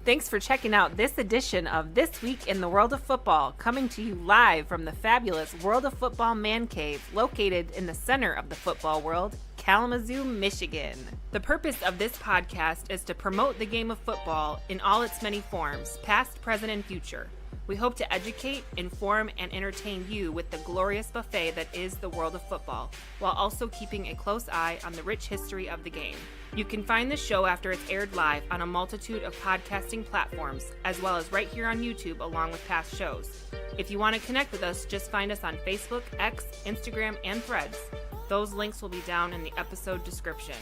Thanks for checking out this edition of This Week in the World of Football, coming to you live from the fabulous World of Football Man Cave, located in the center of the football world, Kalamazoo, Michigan. The purpose of this podcast is to promote the game of football in all its many forms, past, present, and future. We hope to educate, inform, and entertain you with the glorious buffet that is the world of football, while also keeping a close eye on the rich history of the game. You can find the show after it's aired live on a multitude of podcasting platforms, as well as right here on YouTube along with past shows. If you want to connect with us, just find us on Facebook, X, Instagram, and Threads. Those links will be down in the episode description.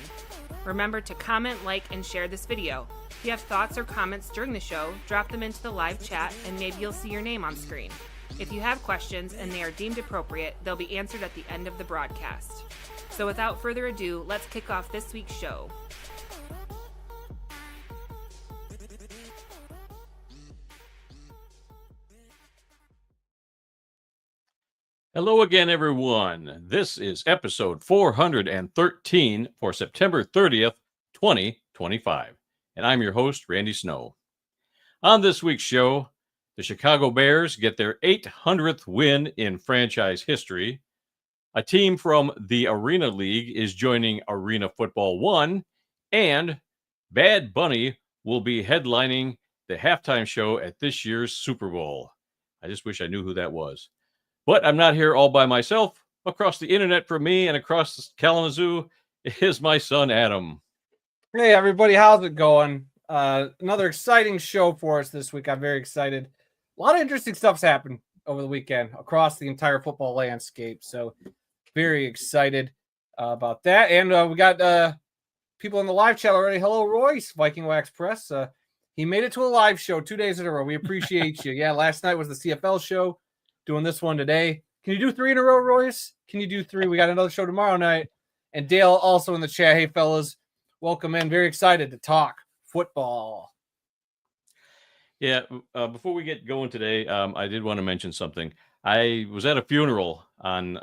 Remember to comment, like, and share this video. If you have thoughts or comments during the show, drop them into the live chat and maybe you'll see your name on screen. If you have questions and they are deemed appropriate, they'll be answered at the end of the broadcast. So without further ado, let's kick off this week's show. Hello again, everyone. This is episode 413 for September 30th, 2025. And I'm your host, Randy Snow. On this week's show, the Chicago Bears get their 800th win in franchise history. A team from the Arena League is joining Arena Football 1. And Bad Bunny will be headlining the halftime show at this year's Super Bowl. I just wish I knew who that was. But I'm not here all by myself. Across the internet from me and across Kalamazoo is my son, Adam. Hey, everybody. How's it going? Another exciting show for us this week. I'm very excited. A lot of interesting stuff's happened over the weekend across the entire football landscape. So very excited about that. And we got people in the live chat already. Hello, Royce, Viking Wax Press. He made it to a live show 2 days in a row. We appreciate you. Yeah, last night was the CFL show. Doing this one today. Can you do 3 in a row, Royce? Can you do 3? We got another show tomorrow night. And Dale also in the chat. Hey, fellas, welcome in. Very excited to talk football. Yeah, before we get going today, I did want to mention something. I was at a funeral on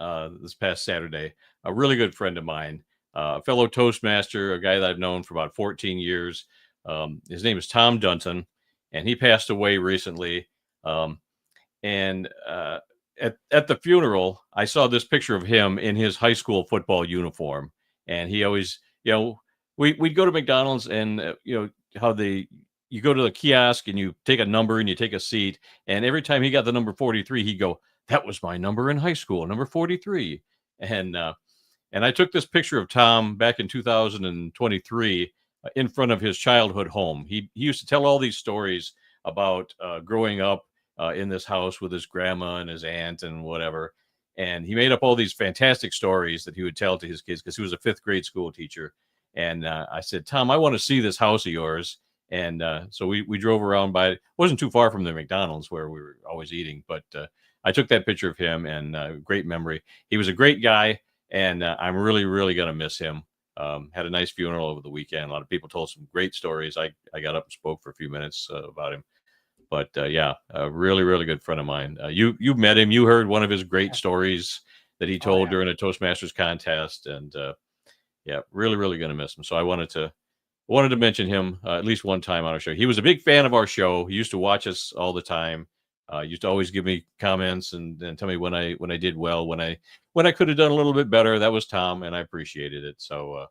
this past Saturday. A really good friend of mine, a fellow Toastmaster, a guy that I've known for about 14 years. His name is Tom Dunton, and he passed away recently. And at the funeral, I saw this picture of him in his high school football uniform. And he always, we'd go to McDonald's and, how you go to the kiosk and you take a number and you take a seat. And every time he got the number 43, he'd go, "That was my number in high school, number 43. And I took this picture of Tom back in 2023 in front of his childhood home. He used to tell all these stories about growing up in this house with his grandma and his aunt and whatever. And he made up all these fantastic stories that he would tell to his kids because he was a 5th grade school teacher. And I said, "Tom, I want to see this house of yours." And so we drove around by it. Wasn't too far from the McDonald's where we were always eating, but I took that picture of him and great memory. He was a great guy, and I'm really, really going to miss him. Had a nice funeral over the weekend. A lot of people told some great stories. I got up and spoke for a few minutes about him. But yeah, a really, really good friend of mine. You met him. You heard one of his great stories that he told during a Toastmasters contest. And yeah, really, really going to miss him. So I wanted to mention him at least one time on our show. He was a big fan of our show. He used to watch us all the time. Used to always give me comments and tell me when I did well, when I could have done a little bit better. That was Tom, and I appreciated it. So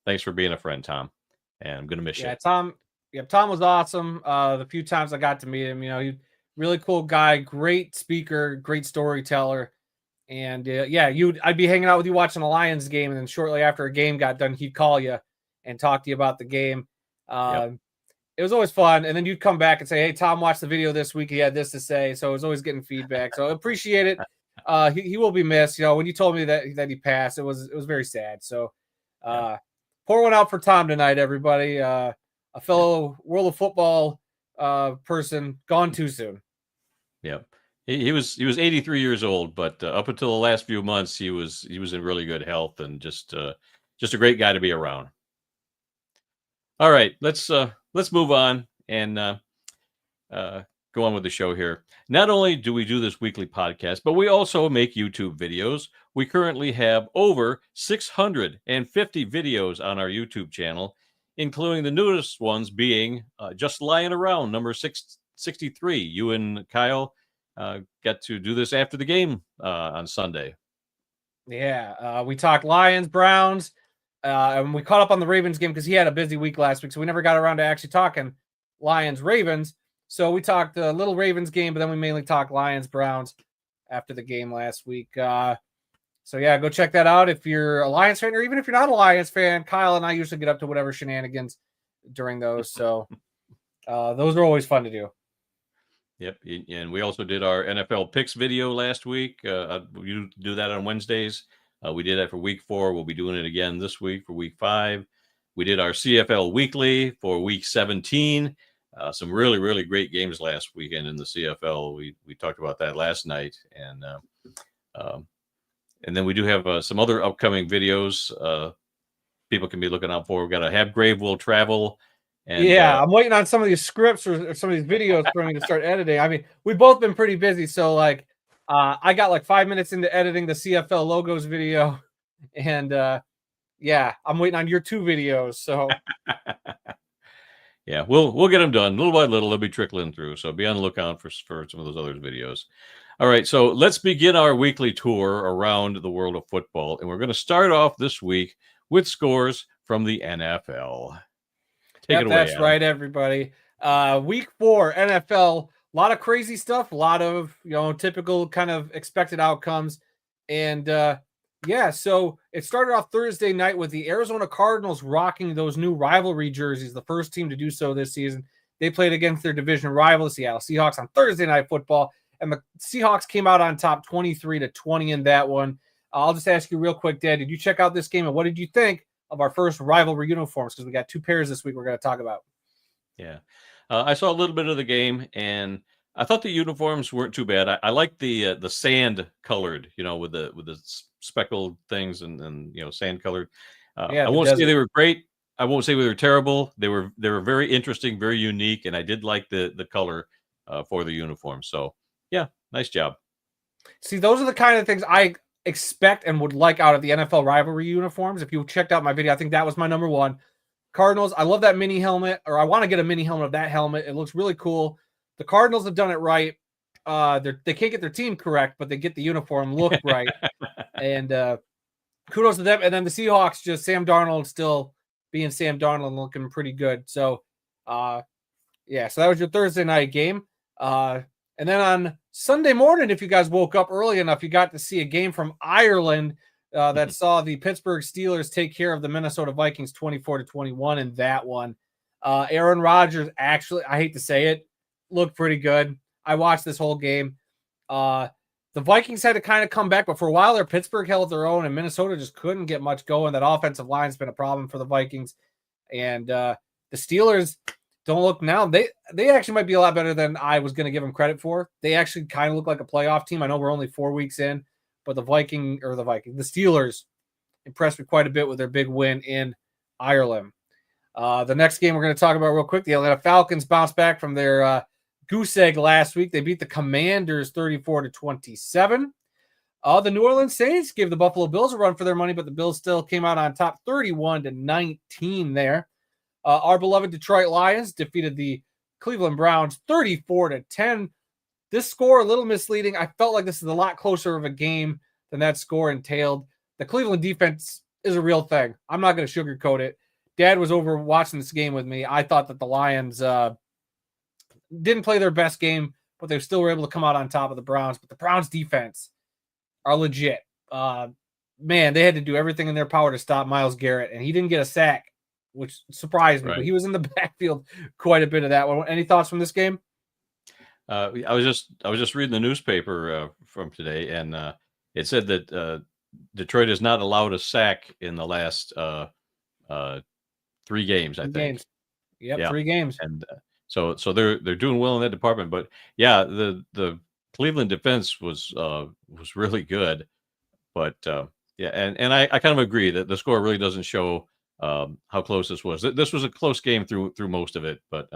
thanks for being a friend, Tom. And I'm going to miss you. Yeah, Tom. Yeah, Tom was awesome. The few times I got to meet him, he really cool guy, great speaker, great storyteller. And I'd be hanging out with you watching a Lions game, and then shortly after a game got done, he'd call you and talk to you about the game. It was always fun. And then you'd come back and say, "Hey, Tom watched the video this week. He had this to say." So I was always getting feedback. So I appreciate it. He will be missed. When you told me that he passed, it was very sad. So pour one out for Tom tonight, everybody. A fellow World of Football person gone too soon. Yeah, he was 83 years old, but up until the last few months, he was in really good health and just a great guy to be around. All right, let's move on and go on with the show here. Not only do we do this weekly podcast, but we also make YouTube videos. We currently have over 650 videos on our YouTube channel. including the newest ones being Just Lying Around, number 663. You and Kyle got to do this after the game on Sunday. Yeah, we talked Lions, Browns, and we caught up on the Ravens game because he had a busy week last week, so we never got around to actually talking Lions, Ravens. So we talked a little Ravens game, but then we mainly talked Lions, Browns after the game last week. So yeah, go check that out if you're a Lions fan, or even if you're not a Lions fan. Kyle and I usually get up to whatever shenanigans during those, so those are always fun to do. Yep, and we also did our NFL picks video last week. We do that on Wednesdays. We did that for week 4. We'll be doing it again this week for week 5. We did our CFL weekly for week 17. Some really, really great games last weekend in the CFL. We talked about that last night, and then we do have some other upcoming videos people can be looking out for. We've got to Have Grave Will Travel. And, yeah, I'm waiting on some of these scripts or some of these videos for me to start editing. I mean, we've both been pretty busy, so like I got like 5 minutes into editing the CFL logos video, and yeah, I'm waiting on your 2 videos. So yeah, we'll get them done little by little. They'll be trickling through, so be on the lookout for some of those other videos. All right, so let's begin our weekly tour around the world of football, and we're going to start off this week with scores from the NFL. Yep, that's right, everybody. Week 4 NFL, a lot of crazy stuff, a lot of typical kind of expected outcomes, and yeah. So it started off Thursday night with the Arizona Cardinals rocking those new rivalry jerseys, the first team to do so this season. They played against their division rival, the Seattle Seahawks, on Thursday Night Football, and the Seahawks came out on top, 23-20 in that one. I'll just ask you real quick, Dad, did you check out this game, and what did you think of our first rivalry uniforms? Because we got 2 pairs this week we're going to talk about. Yeah. I saw a little bit of the game, and I thought the uniforms weren't too bad. I like the sand colored, with the speckled things and sand colored. Yeah, I won't say they were great. I won't say they were terrible. They were very interesting, very unique, and I did like the color for the uniform. So yeah, nice job. See, those are the kind of things I expect and would like out of the NFL rivalry uniforms. If you checked out my video, I think that was my number 1. Cardinals, I love that mini helmet, or I want to get a mini helmet of that helmet. It looks really cool. The Cardinals have done it right. They can't get their team correct, but they get the uniform look right. And kudos to them. And then the Seahawks, just Sam Darnold still being Sam Darnold and looking pretty good. So, yeah, so that was your Thursday night game. And then on Sunday morning, if you guys woke up early enough, you got to see a game from Ireland that saw the Pittsburgh Steelers take care of the Minnesota Vikings 24-21 in that one. Aaron Rodgers, actually, I hate to say it, looked pretty good. I watched this whole game. The Vikings had to kind of come back, but for a while there, Pittsburgh held their own, and Minnesota just couldn't get much going. That offensive line's been a problem for the Vikings. And the Steelers don't look now. They actually might be a lot better than I was going to give them credit for. They actually kind of look like a playoff team. I know we're only 4 weeks in, but the Steelers impressed me quite a bit with their big win in Ireland. The next game we're going to talk about real quick, the Atlanta Falcons bounced back from their goose egg last week. They beat the Commanders 34-27. The New Orleans Saints gave the Buffalo Bills a run for their money, but the Bills still came out on top 31-19 there. Our beloved Detroit Lions defeated the Cleveland Browns 34-10. This score, a little misleading. I felt like this is a lot closer of a game than that score entailed. The Cleveland defense is a real thing. I'm not going to sugarcoat it. Dad was over watching this game with me. I thought that the Lions didn't play their best game, but they still were able to come out on top of the Browns. But the Browns defense are legit. Man, they had to do everything in their power to stop Myles Garrett, and he didn't get a sack, which surprised me. Right. But he was in the backfield quite a bit of that one. Any thoughts from this game? I was just reading the newspaper from today, and it said that Detroit has not allowed a sack in the last 3 games. I think. Yep, yeah. 3 games. And so they're doing well in that department. But yeah, the Cleveland defense was really good. But yeah, and I kind of agree that the score really doesn't show how close this was. This was a close game through most of it, but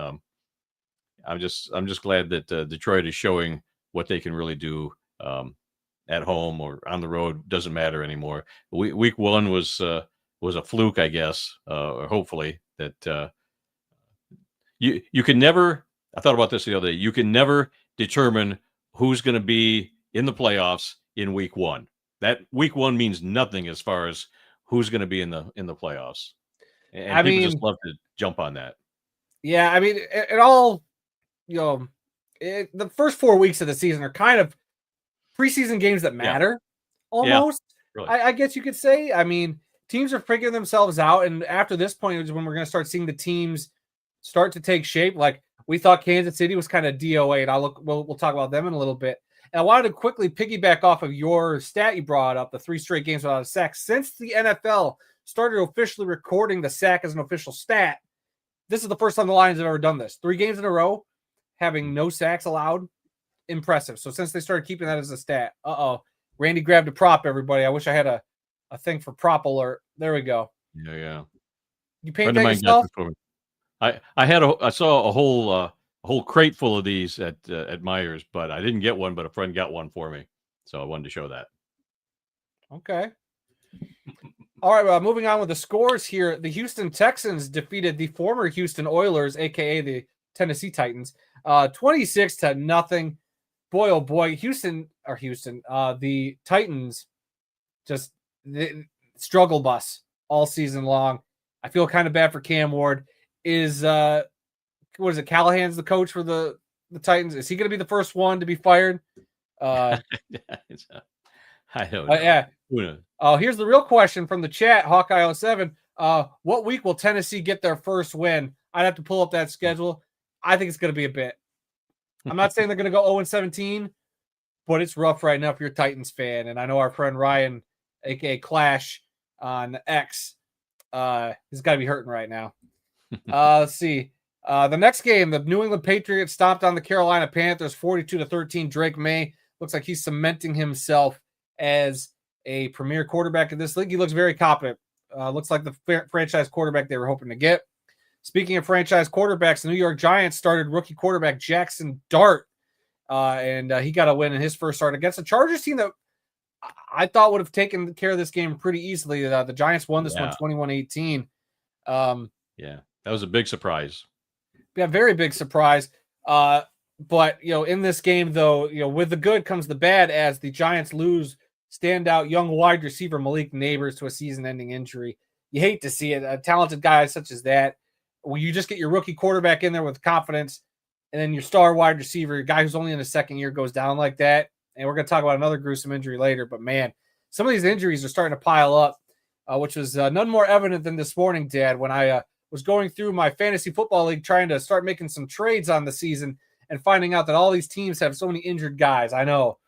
I'm just glad that Detroit is showing what they can really do at home or on the road. Doesn't matter anymore. Week 1 was a fluke, I guess, or hopefully, that you can never. I thought about this the other day. You can never determine who's going to be in the playoffs in week one. That week one means nothing as far as who's going to be in the playoffs. And I people mean, just love to jump on that. Yeah, I mean, it all, the first 4 weeks of the season are kind of preseason games that matter almost. Really. I guess you could say. I mean, teams are figuring themselves out. And after this point is when we're going to start seeing the teams start to take shape. Like we thought Kansas City was kind of DOA, and we'll talk about them in a little bit. And I wanted to quickly piggyback off of your stat you brought up, the 3 straight games without a sack. Since the NFL started officially recording the sack as an official stat, this is the first time the Lions have ever done this. 3 games in a row, having no sacks allowed. Impressive. So since they started keeping that as a stat, Randy grabbed a prop, everybody. I wish I had a thing for prop alert. There we go. Yeah. You paint that yourself? I saw a whole crate full of these at Myers, but I didn't get one, but a friend got one for me. So I wanted to show that. Okay. All right, moving on with the scores here. The Houston Texans defeated the former Houston Oilers, aka the Tennessee Titans, 26-0. Boy, oh boy, the Titans just struggle bus all season long. I feel kind of bad for Cam Ward. Is Callahan's the coach for the Titans? Is he going to be the first one to be fired? I don't know. Yeah. Here's the real question from the chat, Hawkeye07. What week will Tennessee get their first win? I'd have to pull up that schedule. I think it's going to be a bit. I'm not saying they're going to go 0-17, but it's rough right now if you're a Titans fan. And I know our friend Ryan, aka Clash on X, he's got to be hurting right now. Let's see. The next game, the New England Patriots stomped on the Carolina Panthers 42-13. Drake May looks like he's cementing himself as a premier quarterback in this league. He looks very competent. Looks like the franchise quarterback they were hoping to get. Speaking of franchise quarterbacks, the New York Giants started rookie quarterback Jackson Dart, and he got a win in his first start against a Chargers team that I thought would have taken care of this game pretty easily. The Giants won this one 21-18. Yeah, that was a big surprise. Yeah, very big surprise. But, in this game, though, with the good comes the bad as the Giants lose standout young wide receiver Malik Neighbors to a season-ending injury. You hate to see it. A talented guy such as that, when you just get your rookie quarterback in there with confidence, and then your star wide receiver, a guy who's only in his second year, goes down like that. And we're going to talk about another gruesome injury later. But, man, some of these injuries are starting to pile up, which was none more evident than this morning, Dad, when I was going through my fantasy football league trying to start making some trades on the season and finding out that all these teams have so many injured guys. I know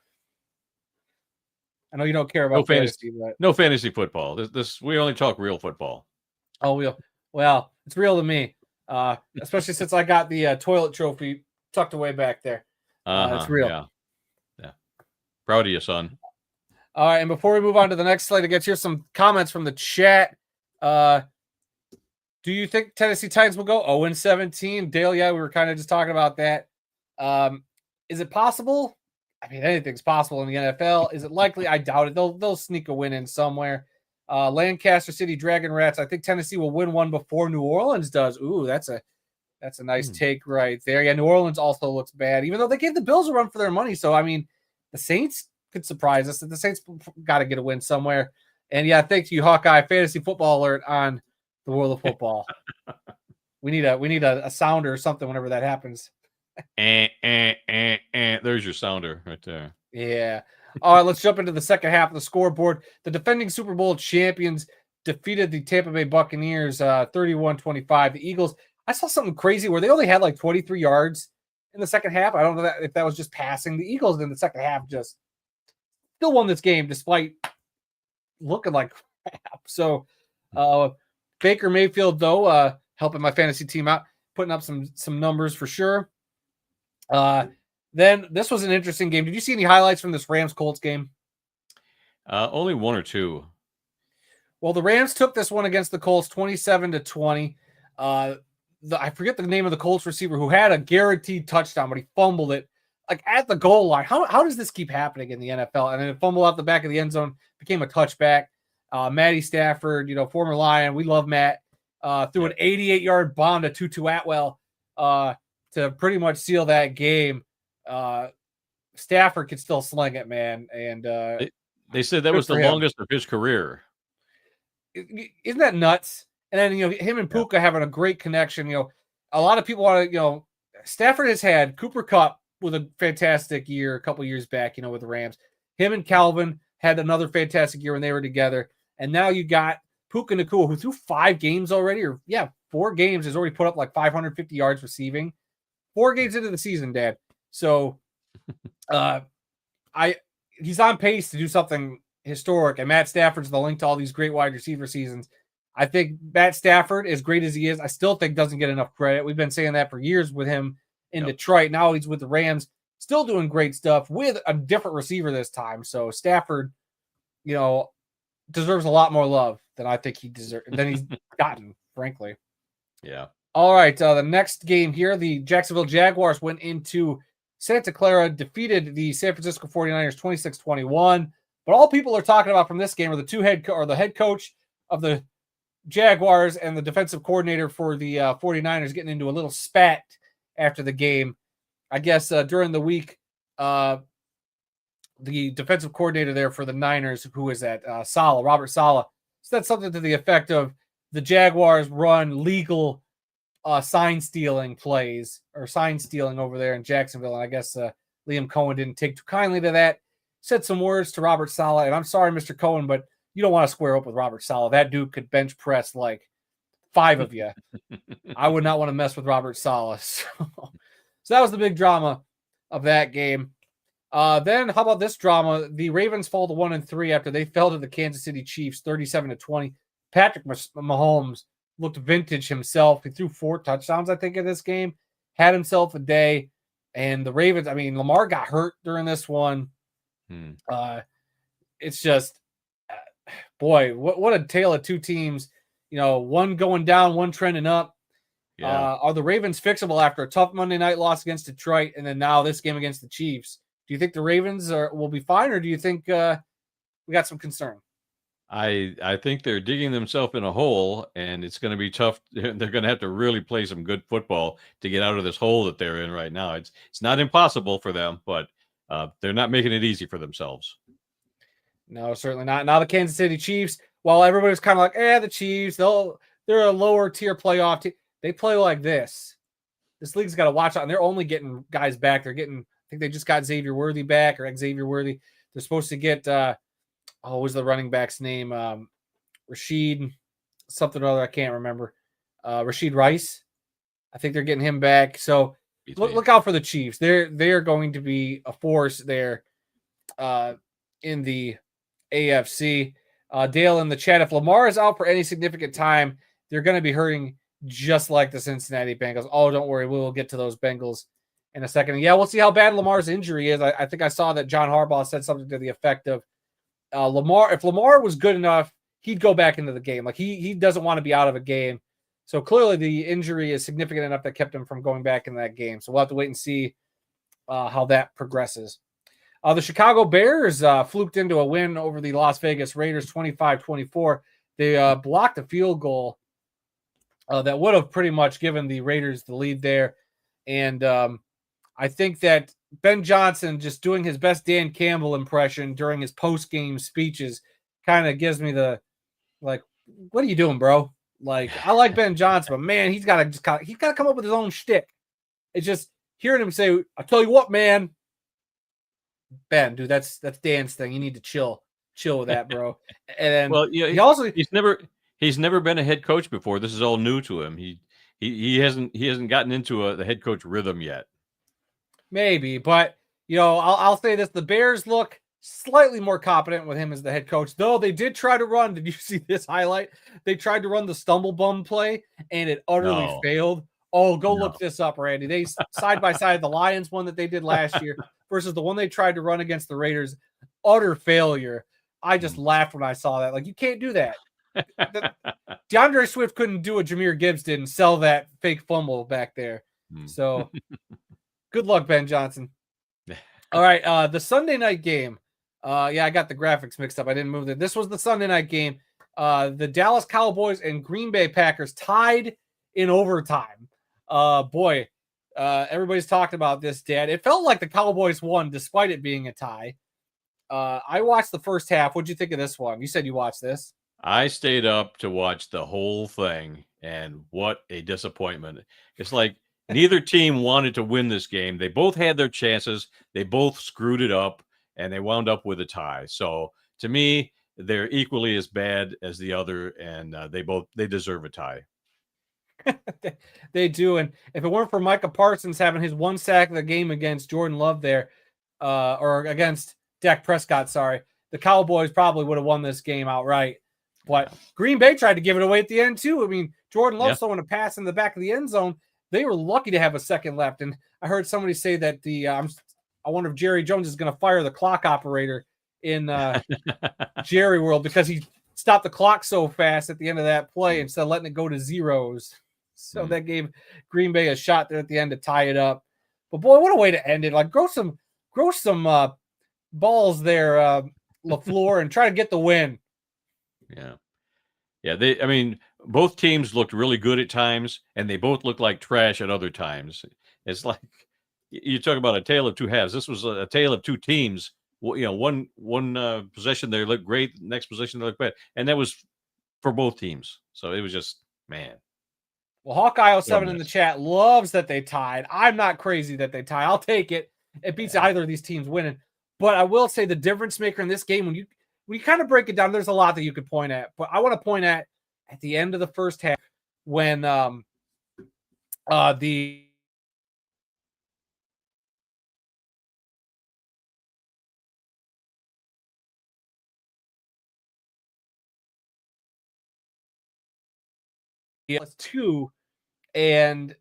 you don't care about fantasy, but no fantasy football. This we only talk real football. Oh, well, it's real to me, especially since I got the toilet trophy tucked away back there. It's real. Yeah. Proud of you, son. All right, and before we move on to the next slide, here's some comments from the chat. Do you think Tennessee Titans will go 0-17? Dale, yeah, we were kind of just talking about that. Is it possible? I mean, anything's possible in the NFL. Is it likely? I doubt it. They'll sneak a win in somewhere. Lancaster City Dragon Rats. I think Tennessee will win one before New Orleans does. Ooh, that's a nice take right there. Yeah, New Orleans also looks bad, even though they gave the Bills a run for their money. So, I mean, the Saints could surprise us. The Saints got to get a win somewhere. And yeah, thank you, Hawkeye. Fantasy football alert on the world of football. we need a sounder or something whenever that happens. There's your sounder right there. Yeah. All right, let's jump into the second half of the scoreboard. The defending Super Bowl champions defeated the Tampa Bay Buccaneers 31-25. The Eagles, I saw something crazy where they only had like 23 yards in the second half. I don't know if that was just passing. The Eagles in the second half just still won this game despite looking like crap. So Baker Mayfield, though, helping my fantasy team out, putting up some numbers for sure. Then this was an interesting game. Did you see any highlights from this Rams-Colts game? Only one or two. Well, the Rams took this one against the Colts 27-20. I forget the name of the Colts receiver who had a guaranteed touchdown, but he fumbled it like at the goal line. How does this keep happening in the NFL? And then it fumbled out the back of the end zone, became a touchback. Matty Stafford, former Lion. We love Matt. threw an 88-yard bomb to Tutu Atwell to pretty much seal that game. Stafford could still sling it, man. And they said that was the longest of his career. Isn't that nuts? And then, him and Puka having a great connection. A lot of people want to, Stafford has had Cooper Kupp with a fantastic year a couple years back, with the Rams. Him and Calvin had another fantastic year when they were together. And now you got Puka Nacua, who threw 5 games already, 4 games, has already put up like 550 yards receiving. 4 games into the season, Dad. So he's on pace to do something historic. And Matt Stafford's the link to all these great wide receiver seasons. I think Matt Stafford, as great as he is, I still think doesn't get enough credit. We've been saying that for years with him in Detroit. Now he's with the Rams, still doing great stuff with a different receiver this time. So Stafford, deserves a lot more love than I think he's gotten, frankly. Yeah. All right. The next game here, the Jacksonville Jaguars went into Santa Clara, defeated the San Francisco 49ers 26-21. But all people are talking about from this game are the head coach of the Jaguars and the defensive coordinator for the 49ers getting into a little spat after the game. I guess during the week, the defensive coordinator there for the Niners, who is that? Robert Saleh, said something to the effect of the Jaguars run legal sign stealing plays or sign stealing over there in Jacksonville. And I guess Liam Cohen didn't take too kindly to that. Said some words to Robert Saleh. And I'm sorry, Mr. Cohen, but you don't want to square up with Robert Saleh. That dude could bench press like 5 of you. I would not want to mess with Robert Saleh. So that was the big drama of that game. Then how about this drama? The Ravens fall to 1-3 after they fell to the Kansas City Chiefs 37-20. Patrick Mahomes looked vintage himself. He threw 4 touchdowns, I think, in this game. Had himself a day. And the Ravens, Lamar got hurt during this one. It's just, boy, what a tale of 2 teams. One going down, one trending up. Yeah. Are the Ravens fixable after a tough Monday night loss against Detroit and then now this game against the Chiefs? Do you think the Ravens will be fine, or do you think we got some concern? I think they're digging themselves in a hole, and it's going to be tough. They're going to have to really play some good football to get out of this hole that they're in right now. It's not impossible for them, but they're not making it easy for themselves. No, certainly not. Now the Kansas City Chiefs, while everybody's kind of like, the Chiefs, they're a lower tier playoff team. They play like this. This league's got to watch out, and they're only getting guys back. I think they just got Xavier Worthy back, or Xavier Worthy. They're supposed to get, what was the running back's name? Rashid something or other. I can't remember. Rashid Rice. I think they're getting him back. So look out for the Chiefs. They're going to be a force there in the AFC. Dale in the chat, if Lamar is out for any significant time, they're going to be hurting just like the Cincinnati Bengals. Oh, don't worry. We will get to those Bengals in a second. Yeah, we'll see how bad Lamar's injury is. I think I saw that John Harbaugh said something to the effect of Lamar. If Lamar was good enough, he'd go back into the game. Like he doesn't want to be out of a game. So clearly the injury is significant enough that kept him from going back in that game. So we'll have to wait and see how that progresses. The Chicago Bears fluked into a win over the Las Vegas Raiders 25-24. They blocked a field goal that would have pretty much given the Raiders the lead there. And I think that Ben Johnson just doing his best Dan Campbell impression during his post-game speeches kind of gives me the, like, what are you doing, bro? Like, I like Ben Johnson, but man, he's got to come up with his own shtick. It's just hearing him say, "I tell you what, man, Ben, dude, that's Dan's thing. You need to chill with that, bro." And well, yeah, he's never been a head coach before. This is all new to him. He hasn't gotten into the head coach rhythm yet. Maybe, but I'll say this: the Bears look slightly more competent with him as the head coach, though they did try to run. Did you see this highlight? They tried to run the stumble bum play and it utterly failed. Oh, go look this up, Randy. They side by side the Lions one that they did last year versus the one they tried to run against the Raiders. Utter failure. I just laughed when I saw that. Like, you can't do that. DeAndre Swift couldn't do what Jahmyr Gibbs did and sell that fake fumble back there. So good luck, Ben Johnson. All right. The Sunday night game. I got the graphics mixed up. I didn't move that. This was the Sunday night game. The Dallas Cowboys and Green Bay Packers tied in overtime. Everybody's talked about this, Dad. It felt like the Cowboys won despite it being a tie. I watched the first half. What'd you think of this one? You said you watched this. I stayed up to watch the whole thing, and what a disappointment. It's like neither team wanted to win this game. They both had their chances. They both screwed it up, and they wound up with a tie. So to me, they're equally as bad as the other, and they deserve a tie. They do. And if it weren't for Micah Parsons having his one sack of the game against Jordan Love there, or against Dak Prescott, sorry, the Cowboys probably would have won this game outright. But Green Bay tried to give it away at the end, too. I mean, Jordan Love throwing a pass in the back of the end zone. They were lucky to have a second left. And I heard somebody say that I wonder if Jerry Jones is going to fire the clock operator in Jerry World because he stopped the clock so fast at the end of that play instead of letting it go to zeros. So that gave Green Bay a shot there at the end to tie it up. But boy, what a way to end it! Like grow some balls there, LaFleur, and try to get the win. Yeah. I mean, both teams looked really good at times, and they both looked like trash at other times. It's like you talk about a tale of two halves. This was a tale of two teams. One possession they looked great, next possession they looked bad, and that was for both teams. So it was just, man. Well, Hawkeye07 in the chat loves that they tied. I'm not crazy that they tie. I'll take it. It beats either of these teams winning. But I will say the difference maker in this game, when you kind of break it down, there's a lot that you could point at. But I want to point at the end of the first half when the two, and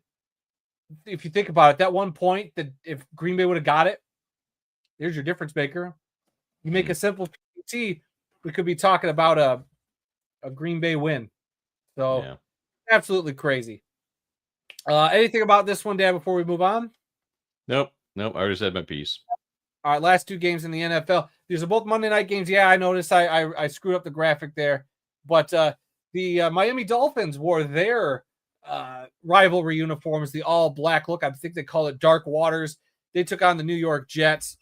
if you think about it, that one point that if Green Bay would have got it, there's your difference maker. You make a simple PT, we could be talking about a Green Bay win. So absolutely crazy. Anything about this one, Dad, before we move on? Nope. I already said my piece. All right, last two games in the NFL. These are both Monday night games. Yeah, I noticed I screwed up the graphic there. But the Miami Dolphins wore their rivalry uniforms, the all black look. I think they call it Dark Waters. They took on the New York Jets.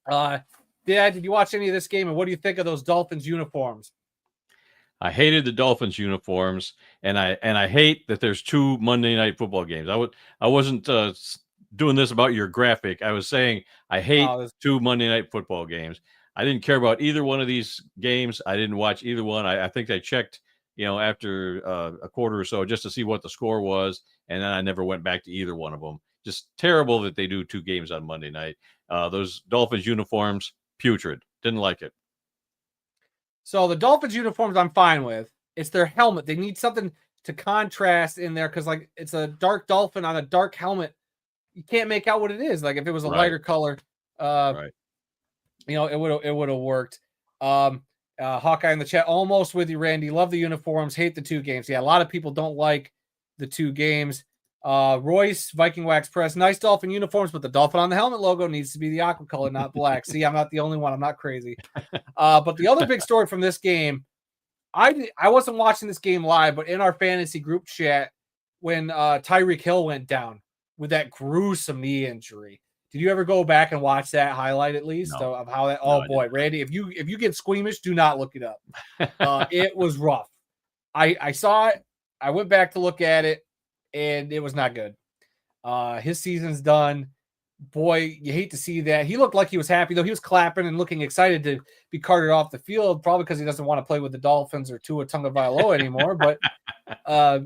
Dad, did you watch any of this game, and what do you think of those Dolphins uniforms? I hated the Dolphins uniforms, and I hate that there's two Monday night football games. I wasn't doing this about your graphic. I was saying I hate two Monday night football games. I didn't care about either one of these games. I didn't watch either one. I think I checked, after a quarter or so just to see what the score was, and then I never went back to either one of them. Just terrible that they do two games on Monday night. Those Dolphins uniforms, putrid. Didn't like it. So the Dolphins uniforms I'm fine with. It's their helmet. They need something to contrast in there because like it's a dark dolphin on a dark helmet. You can't make out what it is. Like if it was a lighter color, it would have worked. Hawkeye in the chat, almost with you, Randy. Love the uniforms, hate the two games. Yeah, a lot of people don't like the two games. Royce, Viking Wax Press, nice Dolphin uniforms, but the Dolphin on the helmet logo needs to be the aqua color, not black. See, I'm not the only one. I'm not crazy. But the other big story from this game, I wasn't watching this game live, but in our fantasy group chat, when Tyreek Hill went down with that gruesome knee injury, did you ever go back and watch that highlight at least of how that? Oh boy, Randy, if you get squeamish, do not look it up. It was rough. I saw it. I went back to look at it, and it was not good. His season's done. Boy, you hate to see that. He looked like he was happy, though. He was clapping and looking excited to be carted off the field, probably because he doesn't want to play with the Dolphins or Tua Tagovailoa anymore. But, I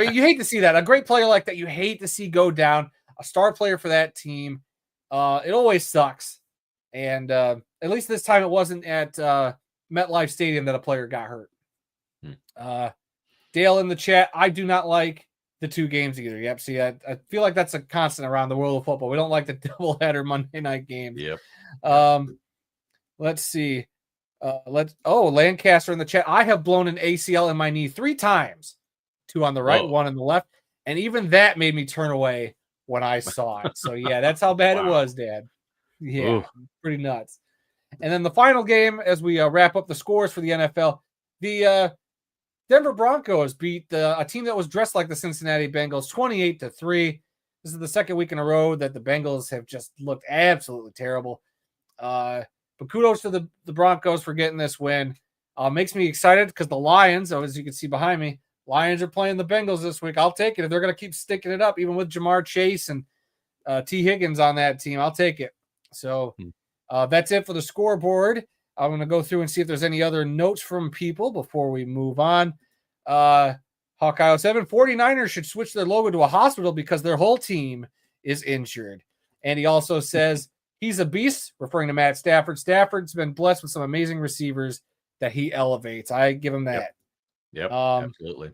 mean, you hate to see that. A great player like that, you hate to see go down. A star player for that team. It always sucks. And at least this time it wasn't at MetLife Stadium that a player got hurt. Dale in the chat, I do not like the two games either. Yep. See, I feel like that's a constant around the world of football. We don't like the doubleheader Monday night games. Yep. Let's see. Lancaster in the chat. I have blown an ACL in my knee 3 times. 2 on the right, 1 on the left. And even that made me turn away when I saw it. So yeah, that's how bad it was, Dad. Yeah, pretty nuts. And then the final game, as we wrap up the scores for the NFL, The Denver Broncos beat a team that was dressed like the Cincinnati Bengals 28-3. This is the second week in a row that the Bengals have just looked absolutely terrible. But kudos to the Broncos for getting this win. Makes me excited because the Lions, as you can see behind me, Lions are playing the Bengals this week. I'll take it. If they're going to keep sticking it up, even with Jamar Chase and T. Higgins on that team, I'll take it. So that's it for the scoreboard. I'm going to go through and see if there's any other notes from people before we move on. Hawkeye 07, 49ers should switch their logo to a hospital because their whole team is injured. And he also says he's a beast, referring to Matt Stafford. Stafford's been blessed with some amazing receivers that he elevates. I give him that. Yep, absolutely.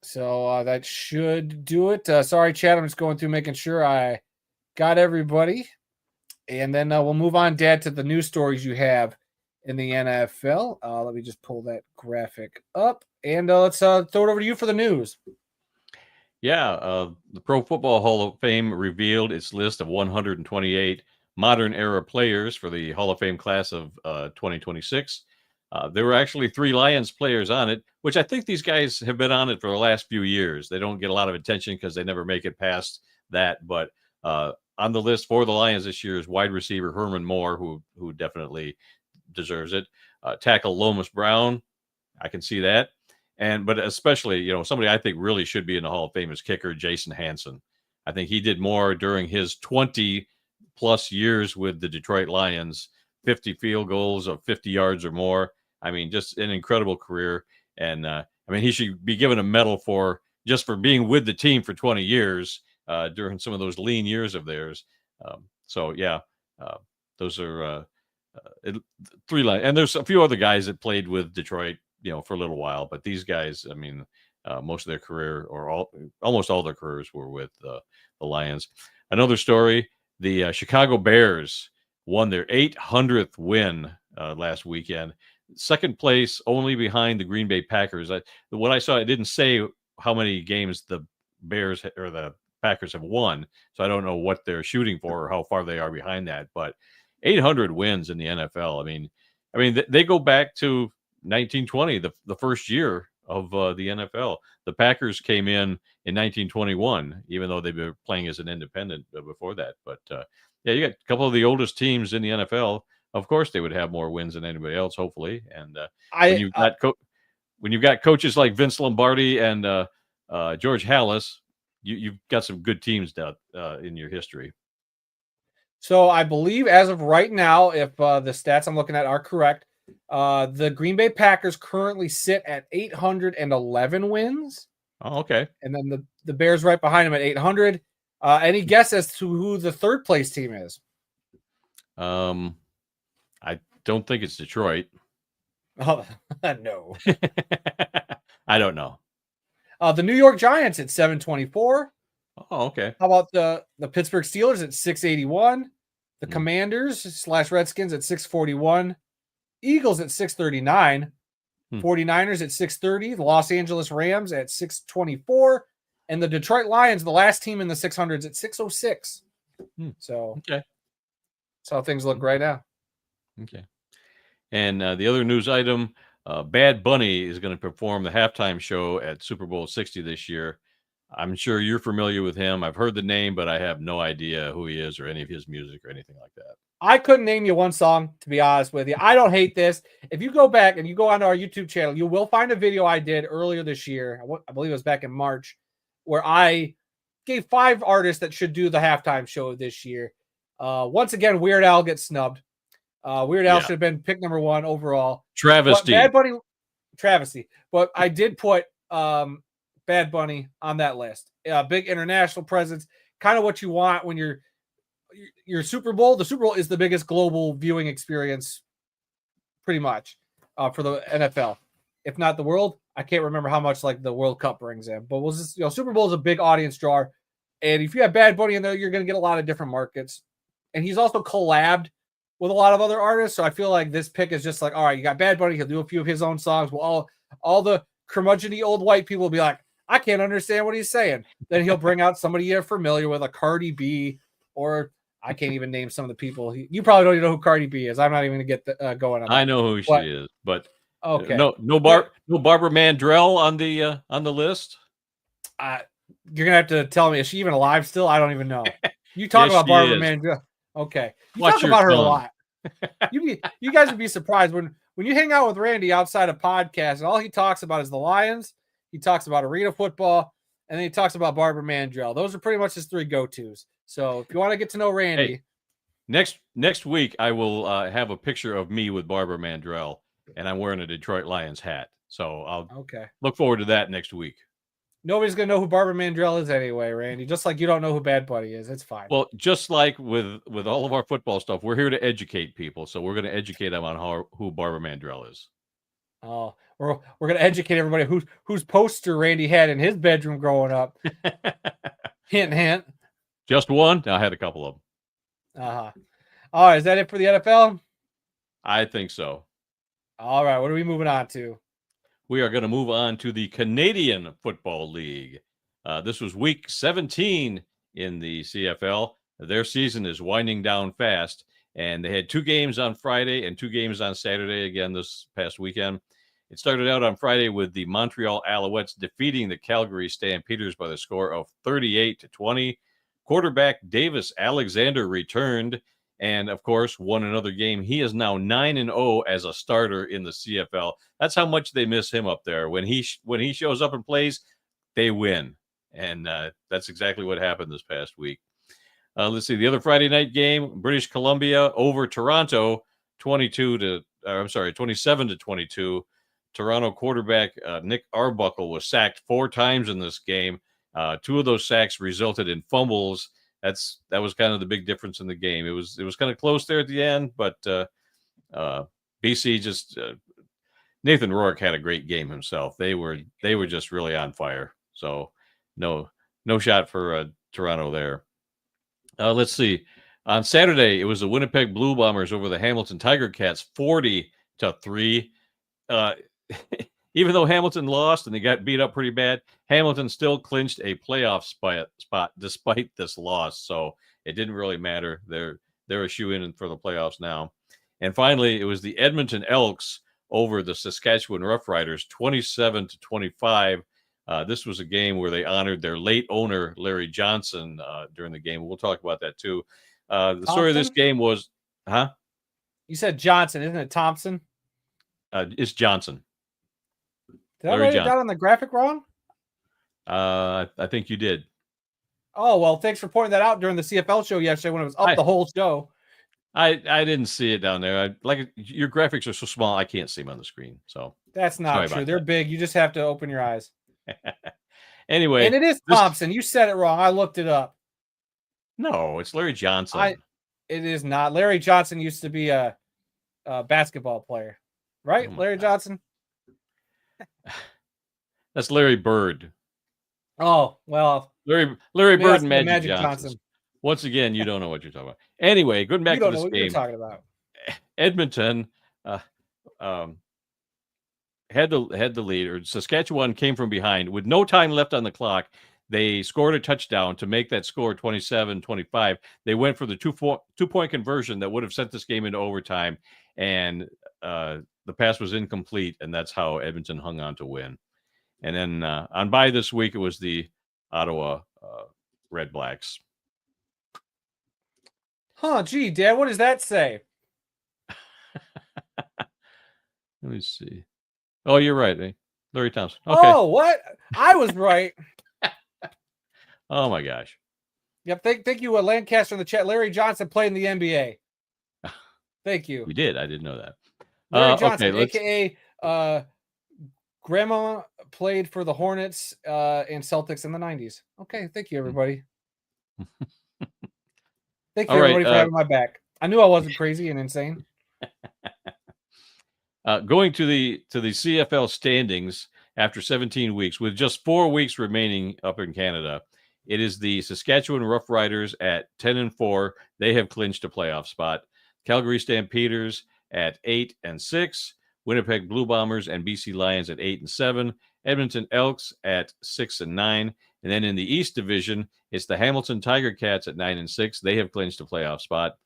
So that should do it. Sorry, Chad, I'm just going through making sure I got everybody. And then we'll move on, Dad, to the news stories you have in the NFL. Let me just pull that graphic up. And let's throw it over to you for the news. Yeah, the Pro Football Hall of Fame revealed its list of 128 modern era players for the Hall of Fame class of 2026. There were actually 3 Lions players on it, which I think these guys have been on it for the last few years. They don't get a lot of attention because they never make it past that. But on the list for the Lions this year is wide receiver Herman Moore, who definitely deserves it. Tackle Lomas Brown, I can see that. But especially, somebody I think really should be in the Hall of Fame is kicker Jason Hanson. I think he did more during his 20 plus years with the Detroit Lions, 50 field goals of 50 yards or more. I mean, just an incredible career. And he should be given a medal for being with the team for 20 years during some of those lean years of theirs. Those are 3 Lions. And there's a few other guys that played with Detroit, for a little while, but these guys, most of their career or almost all their careers were with the Lions. Another story, the Chicago Bears won their 800th win last weekend. Second place only behind the Green Bay Packers. What I saw, it didn't say how many games the Bears or the Packers have won, so I don't know what they're shooting for or how far they are behind that, but 800 wins in the NFL. I mean, they go back to 1920, the first year of the NFL. The Packers came in 1921, even though they've been playing as an independent before that. But you got a couple of the oldest teams in the NFL. Of course, they would have more wins than anybody else, hopefully. And when you've got coaches like Vince Lombardi and George Halas, you've got some good teams in your history. So I believe as of right now, if the stats I'm looking at are correct, the Green Bay Packers currently sit at 811 wins. Oh, okay. And then the Bears right behind them at 800. Any guess as to who the third place team is? I don't think it's Detroit. Oh, no. I don't know. The New York Giants at 724. Oh, okay. How about the Pittsburgh Steelers at 681? The Commanders/Redskins at 641. Eagles at 639, 49ers at 630, the Los Angeles Rams at 624, and the Detroit Lions, the last team in the 600s, at 606. So okay, that's how things look right now. Okay. And the other news item, Bad Bunny is going to perform the halftime show at Super Bowl 60 this year. I'm sure you're familiar with him. I've heard the name, but I have no idea who he is or any of his music or anything like that. I couldn't name you one song, to be honest with you. I don't hate this. If you go back and you go onto our YouTube channel, you will find a video I did earlier this year. I believe it was back in March, where I gave 5 artists that should do the halftime show this year. Once again, Weird Al gets snubbed. Weird Al should have been pick number 1 overall. Travesty. Bad Bunny, travesty. But I did put Bad Bunny on that list. Big international presence, kind of what you want when your Super Bowl. The Super Bowl is the biggest global viewing experience, pretty much, for the NFL, if not the world. I can't remember how much like the World Cup brings in, but Super Bowl is a big audience draw, and if you have Bad Bunny in there, you're going to get a lot of different markets. And he's also collabed with a lot of other artists, so I feel like this pick is just like, all right, you got Bad Bunny, he'll do a few of his own songs. Well, all the curmudgeon-y old white people will be like, I can't understand what he's saying. Then he'll bring out somebody you're familiar with, a Cardi B, or I can't even name some of the people. You probably don't even know who Cardi B is. I'm not even going to get going on that. I know who she is, but Okay. No Barbara Mandrell on the list. You're gonna have to tell me, is she even alive still? I don't even know. You talk Yes, about she Barbara is. Mandrell. Okay. You Watch talk your about her a tongue. lot. You guys would be surprised when you hang out with Randy outside of podcasts, and all he talks about is the Lions. He talks about arena football, and then he talks about Barbara Mandrell. Those are pretty much his three go-tos. So if you want to get to know Randy, Next week I will have a picture of me with Barbara Mandrell, and I'm wearing a Detroit Lions hat. So I'll look forward to that next week. Nobody's gonna know who Barbara Mandrell is anyway, Randy. Just like you don't know who Bad Buddy is. It's fine. Well, just like with all of our football stuff, we're here to educate people. So we're going to educate them on who Barbara Mandrell is. Oh, we're gonna educate everybody whose poster Randy had in his bedroom growing up. Hint, hint. Just one? I had a couple of them. All right, is that it for the NFL? I think so. All right, what are we moving on to? We are going to move on to the Canadian Football League. This was week 17 in the CFL. Their season is winding down fast, and they had 2 games on Friday and 2 games on Saturday again this past weekend. It started out on Friday with the Montreal Alouettes defeating the Calgary Stampeders by the score of 38-20. Quarterback Davis Alexander returned and, of course, won another game. He is now 9-0 as a starter in the CFL. That's how much they miss him up there. When he shows up and plays, they win. And that's exactly what happened this past week. Let's see. The other Friday night game, British Columbia over Toronto, 27-22. Toronto quarterback Nick Arbuckle was sacked 4 times in this game. 2 of those sacks resulted in fumbles. That was kind of the big difference in the game. It was kind of close there at the end, but BC just Nathan Rourke had a great game himself. They were just really on fire. So no shot for Toronto there. Let's see. On Saturday, it was the Winnipeg Blue Bombers over the Hamilton Tiger Cats, 40-3. Even though Hamilton lost and they got beat up pretty bad, Hamilton still clinched a playoff spot despite this loss. So it didn't really matter. They're a shoe-in for the playoffs now. And finally, it was the Edmonton Elks over the Saskatchewan Roughriders, 27-25. This was a game where they honored their late owner, Larry Johnson, during the game. We'll talk about that too. The story of this game was, You said Johnson, isn't it Thompson? It's Johnson. Did I write it down on the graphic wrong? I think you did. Oh, well, thanks for pointing that out during the CFL show yesterday when it was up the whole show. I didn't see it down there. Your graphics are so small, I can't see them on the screen. So that's not true. They're big. You just have to open your eyes. Anyway. And it is Thompson. You said it wrong. I looked it up. No, it's Larry Johnson. It is not. Larry Johnson used to be a basketball player. Right? Larry Johnson? That's Larry Bird. Oh, well. Larry Bird and Magic Johnson. Once again, you don't know what you're talking about. Anyway, going back to this game. You're talking about. Edmonton had the lead, or Saskatchewan came from behind with no time left on the clock. They scored a touchdown to make that score 27-25. They went for the two-point conversion that would have sent this game into overtime, and the pass was incomplete, and that's how Edmonton hung on to win. And then on bye this week, it was the Ottawa Red Blacks. Huh, gee, Dad, what does that say? Let me see. Oh, you're right, eh? Larry Thompson. Okay. Oh, what? I was right. Oh, my gosh. Yep, thank you, Lancaster in the chat. Larry Johnson played in the NBA. Thank you. You did? I didn't know that. Larry Johnson, a.k.a. Grandma, played for the Hornets and Celtics in the 90s. Okay, thank you, everybody. Thank you, everybody, for having my back. I knew I wasn't crazy and insane. Going to the CFL standings after 17 weeks, with just 4 weeks remaining up in Canada, it is the Saskatchewan Roughriders at 10-4. They have clinched a playoff spot. Calgary Stampeders at 8-6. Winnipeg Blue Bombers and BC Lions at 8-7. Edmonton Elks at 6-9. And then in the East Division, it's the Hamilton Tiger Cats at 9-6. They have clinched a playoff spot,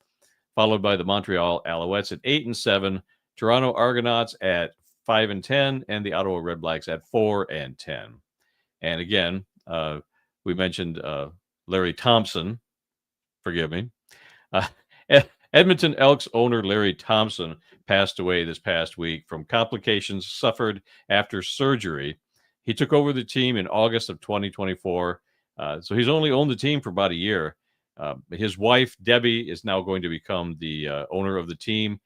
followed by the Montreal Alouettes at 8-7. Toronto Argonauts at 5-10, and the Ottawa Redblacks at 4-10. And again, we mentioned Larry Thompson. Forgive me. Edmonton Elks owner Larry Thompson passed away this past week from complications suffered after surgery. He took over the team in August of 2024. So he's only owned the team for about a year. His wife, Debbie, is now going to become the owner of the team.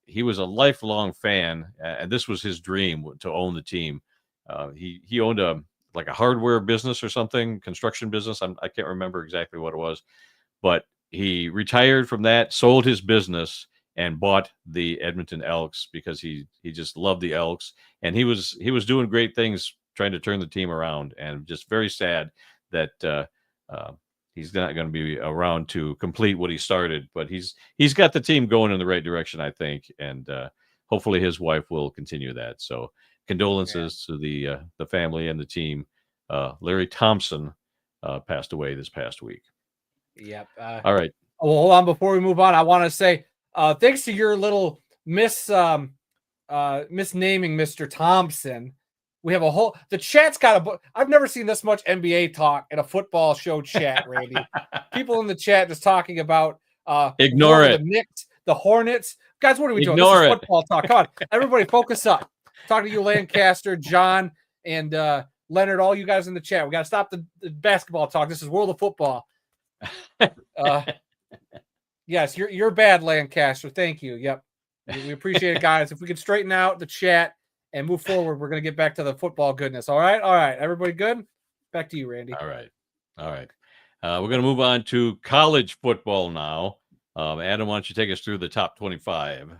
He was a lifelong fan, and this was his dream to own the team. He owned a hardware business or something, construction business. I can't remember exactly what it was, but he retired from that, sold his business, and bought the Edmonton Elks because he just loved the Elks, and he was doing great things trying to turn the team around, and just very sad that he's not going to be around to complete what he started, but he's got the team going in the right direction, I think, and hopefully his wife will continue that. So condolences to the family and the team. Larry Thompson passed away this past week. Yep. All right. Well, hold on. Before we move on, I want to say thanks to your little misnaming Mr. Thompson. We have the chat's got I've never seen this much NBA talk in a football show chat, Randy. People in the chat just talking about ignore it. The Knicks, the Hornets. Guys, what are we doing? Ignore this is it. Football talk. Come on. Everybody focus up. Talking to you, Lancaster, John, and Leonard, all you guys in the chat. We got to stop the basketball talk. This is World of Football. Yes, you're bad, Lancaster. Thank you. Yep. We appreciate it, guys. If we could straighten out the chat and move forward, we're going to get back to the football goodness. All right. Everybody good? Back to you, Randy. All right. We're going to move on to college football now. Adam, why don't you take us through the top 25?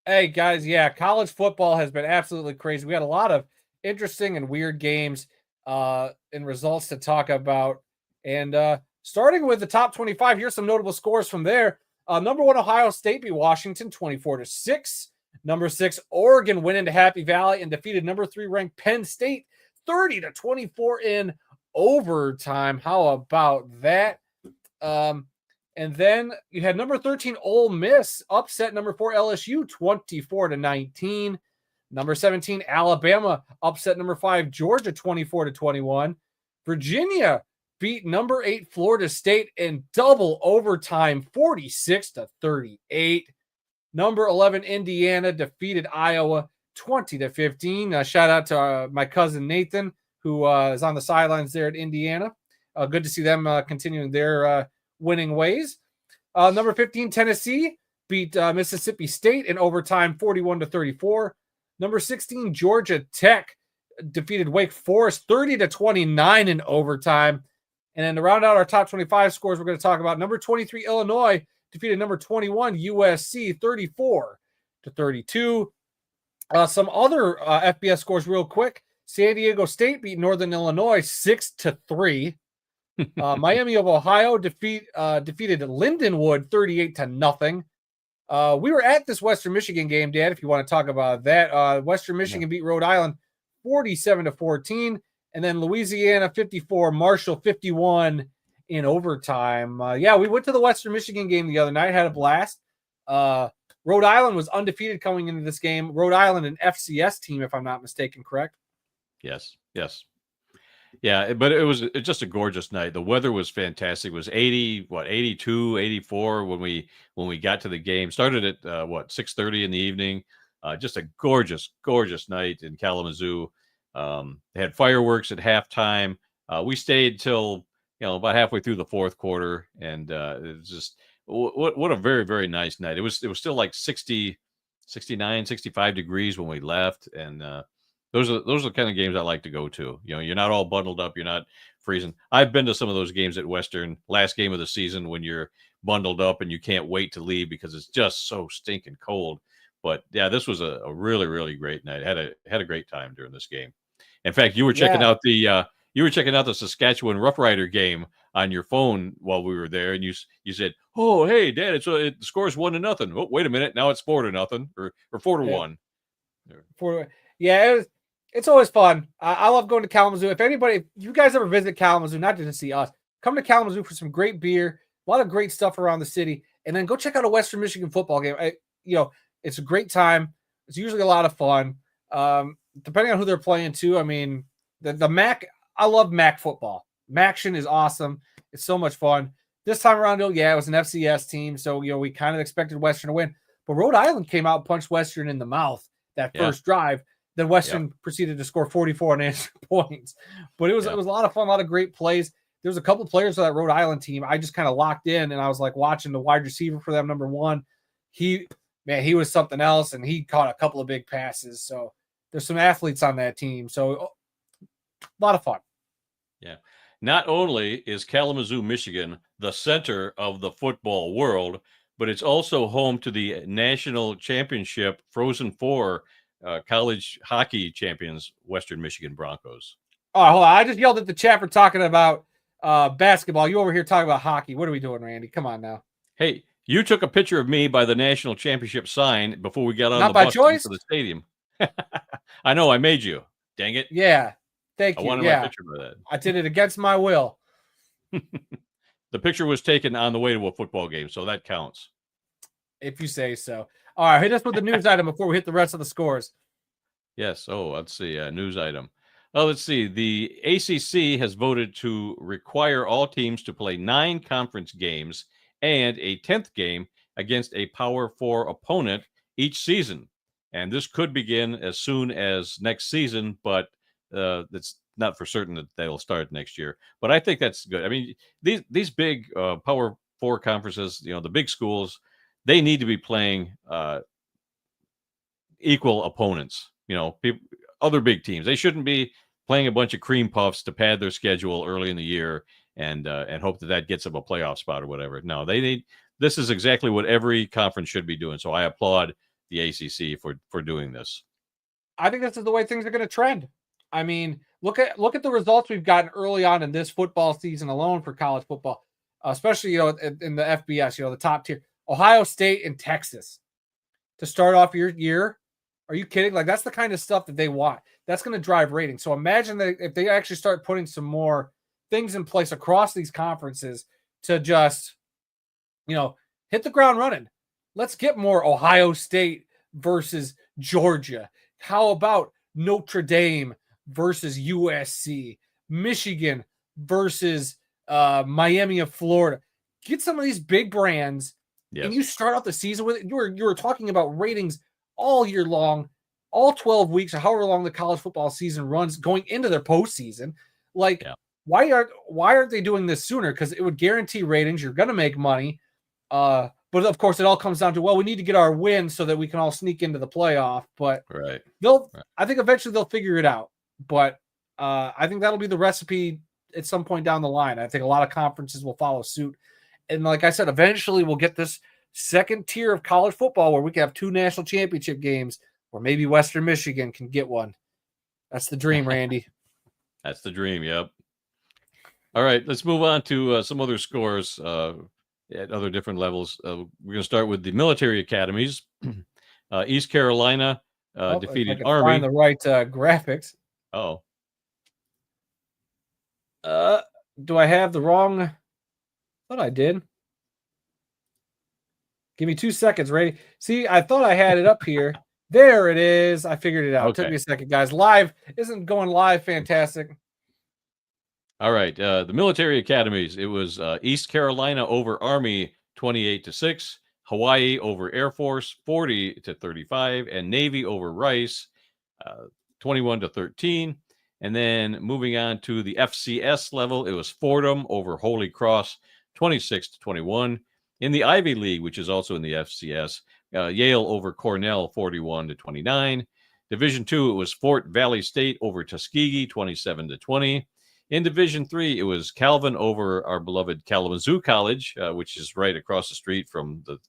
Hey, guys. Yeah, college football has been absolutely crazy. We had a lot of interesting and weird games and results to talk about. And starting with the top 25, here's some notable scores from there. Number 1, Ohio State beat Washington 24-6. Number 6, Oregon went into Happy Valley and defeated number 3 ranked Penn State 30-24 in overtime. How about that? And then you had number 13 Ole Miss upset number 4 LSU 24-19. Number 17 Alabama upset number 5 Georgia 24-21. Virginia beat number 8 Florida State in double overtime 46-38. Number 11 Indiana defeated Iowa 20-15. Shout out to my cousin Nathan, who is on the sidelines there at Indiana. Good to see them continuing their winning ways. Number 15 Tennessee beat Mississippi State in overtime 41-34. Number 16 Georgia Tech defeated Wake Forest 30-29 in overtime. And then to round out our top 25 scores, we're going to talk about number 23 Illinois defeated number 21 USC 34-32. Some other FBS scores real quick. San Diego State beat Northern Illinois 6-3. Miami of Ohio defeated Lindenwood 38-0. We were at this Western Michigan game, Dad, if you want to talk about that. Western Michigan beat Rhode Island 47-14. And then Louisiana 54, Marshall 51 in overtime. We went to the Western Michigan game the other night, had a blast. Rhode Island was undefeated coming into this game. Rhode Island, an FCS team, if I'm not mistaken, correct? Yes. Yeah, but it was just a gorgeous night. The weather was fantastic. It was 82, 84 when we got to the game. Started at 6:30 in the evening. Just a gorgeous night in Kalamazoo. They had fireworks at halftime. We stayed till about halfway through the fourth quarter, and it was just what a very, very nice night. It was still like 60, 69, 65 degrees when we left, and those are the kind of games I like to go to. You're not all bundled up, you're not freezing. I've been to some of those games at Western, last game of the season, when you're bundled up and you can't wait to leave because it's just so stinking cold. But yeah, this was a really, really great night. Had a great time during this game. In fact, you were checking out the Saskatchewan Roughrider game on your phone while we were there, and you said, "Oh, hey, Dad, the score's 1-0." Oh, wait a minute, now it's 4-0 or 4-1. It's always fun. I love going to Kalamazoo. If you guys ever visit Kalamazoo, not just to see us, come to Kalamazoo for some great beer, a lot of great stuff around the city, and then go check out a Western Michigan football game. It's a great time. It's usually a lot of fun. Depending on who they're playing too. I mean, the MAC, I love MAC football. MACtion is awesome. It's so much fun. This time around, though, yeah, it was an FCS team, so we kind of expected Western to win. But Rhode Island came out and punched Western in the mouth that first drive. Then Western proceeded to score 44 unanswered points. But it was a lot of fun, a lot of great plays. There was a couple of players for that Rhode Island team. I just kind of locked in, and I was like watching the wide receiver for them, number one. He was something else, and he caught a couple of big passes. So there's some athletes on that team. So a lot of fun. Yeah. Not only is Kalamazoo, Michigan, the center of the football world, but it's also home to the national championship Frozen Four college hockey champions, Western Michigan Broncos. Oh, hold on. I just yelled at the chat for talking about basketball. You over here talking about hockey. What are we doing, Randy? Come on now. Hey, you took a picture of me by the national championship sign before we got on Not the by bus choice? to the stadium. I know, I made you. Dang it. Yeah. Thank you. I wanted my picture by that. I did it against my will. The picture was taken on the way to a football game, so that counts. If you say so. All right, hit us with the news item before we hit the rest of the scores. Yes. Oh, let's see. News item. Oh, let's see. The ACC has voted to require all teams to play 9 conference games and a 10th game against a Power 4 opponent each season. And this could begin as soon as next season, but it's not for certain that they'll start next year. But I think that's good. I mean, these big Power 4 conferences, the big schools, they need to be playing equal opponents. Other big teams. They shouldn't be playing a bunch of cream puffs to pad their schedule early in the year and hope that gets them a playoff spot or whatever. No, this is exactly what every conference should be doing. So I applaud the ACC for doing this. I think this is the way things are going to trend. I mean, look at the results we've gotten early on in this football season alone for college football, especially in the FBS, the top tier. Ohio State and Texas to start off your year. Are you kidding? Like, that's the kind of stuff that they want. That's going to drive ratings. So imagine that if they actually start putting some more things in place across these conferences to just, hit the ground running. Let's get more Ohio State versus Georgia. How about Notre Dame versus USC, Michigan versus Miami of Florida? Get some of these big brands. Yes. And you start out the season with it. You were talking about ratings all year long, all 12 weeks, or however long the college football season runs, going into their postseason. Like, why aren't they doing this sooner? Because it would guarantee ratings. You're going to make money. But of course, it all comes down to, we need to get our win so that we can all sneak into the playoff. But I think eventually they'll figure it out. But I think that'll be the recipe at some point down the line. I think a lot of conferences will follow suit. And like I said, eventually we'll get this second tier of college football where we can have 2 national championship games, or maybe Western Michigan can get one. That's the dream, Randy. That's the dream. Yep. All right, let's move on to some other scores at other different levels. We're going to start with the military academies. East Carolina defeated Army. Find the right graphics. Oh. Do I have the wrong? I thought I did. Give me 2 seconds, Randy. See, I thought I had it up here. There it is. I figured it out. Okay. It took me a second, guys. Live isn't going live. Fantastic. All right. The military academies. It was East Carolina over Army 28-6, Hawaii over Air Force 40-35, and Navy over Rice 21-13. And then moving on to the FCS level, it was Fordham over Holy Cross 26-21. In the Ivy League, which is also in the FCS, Yale over Cornell 41-29. Division II, it was Fort Valley State over Tuskegee 27-20. In Division III, it was Calvin over our beloved Kalamazoo College, which is right across the street from the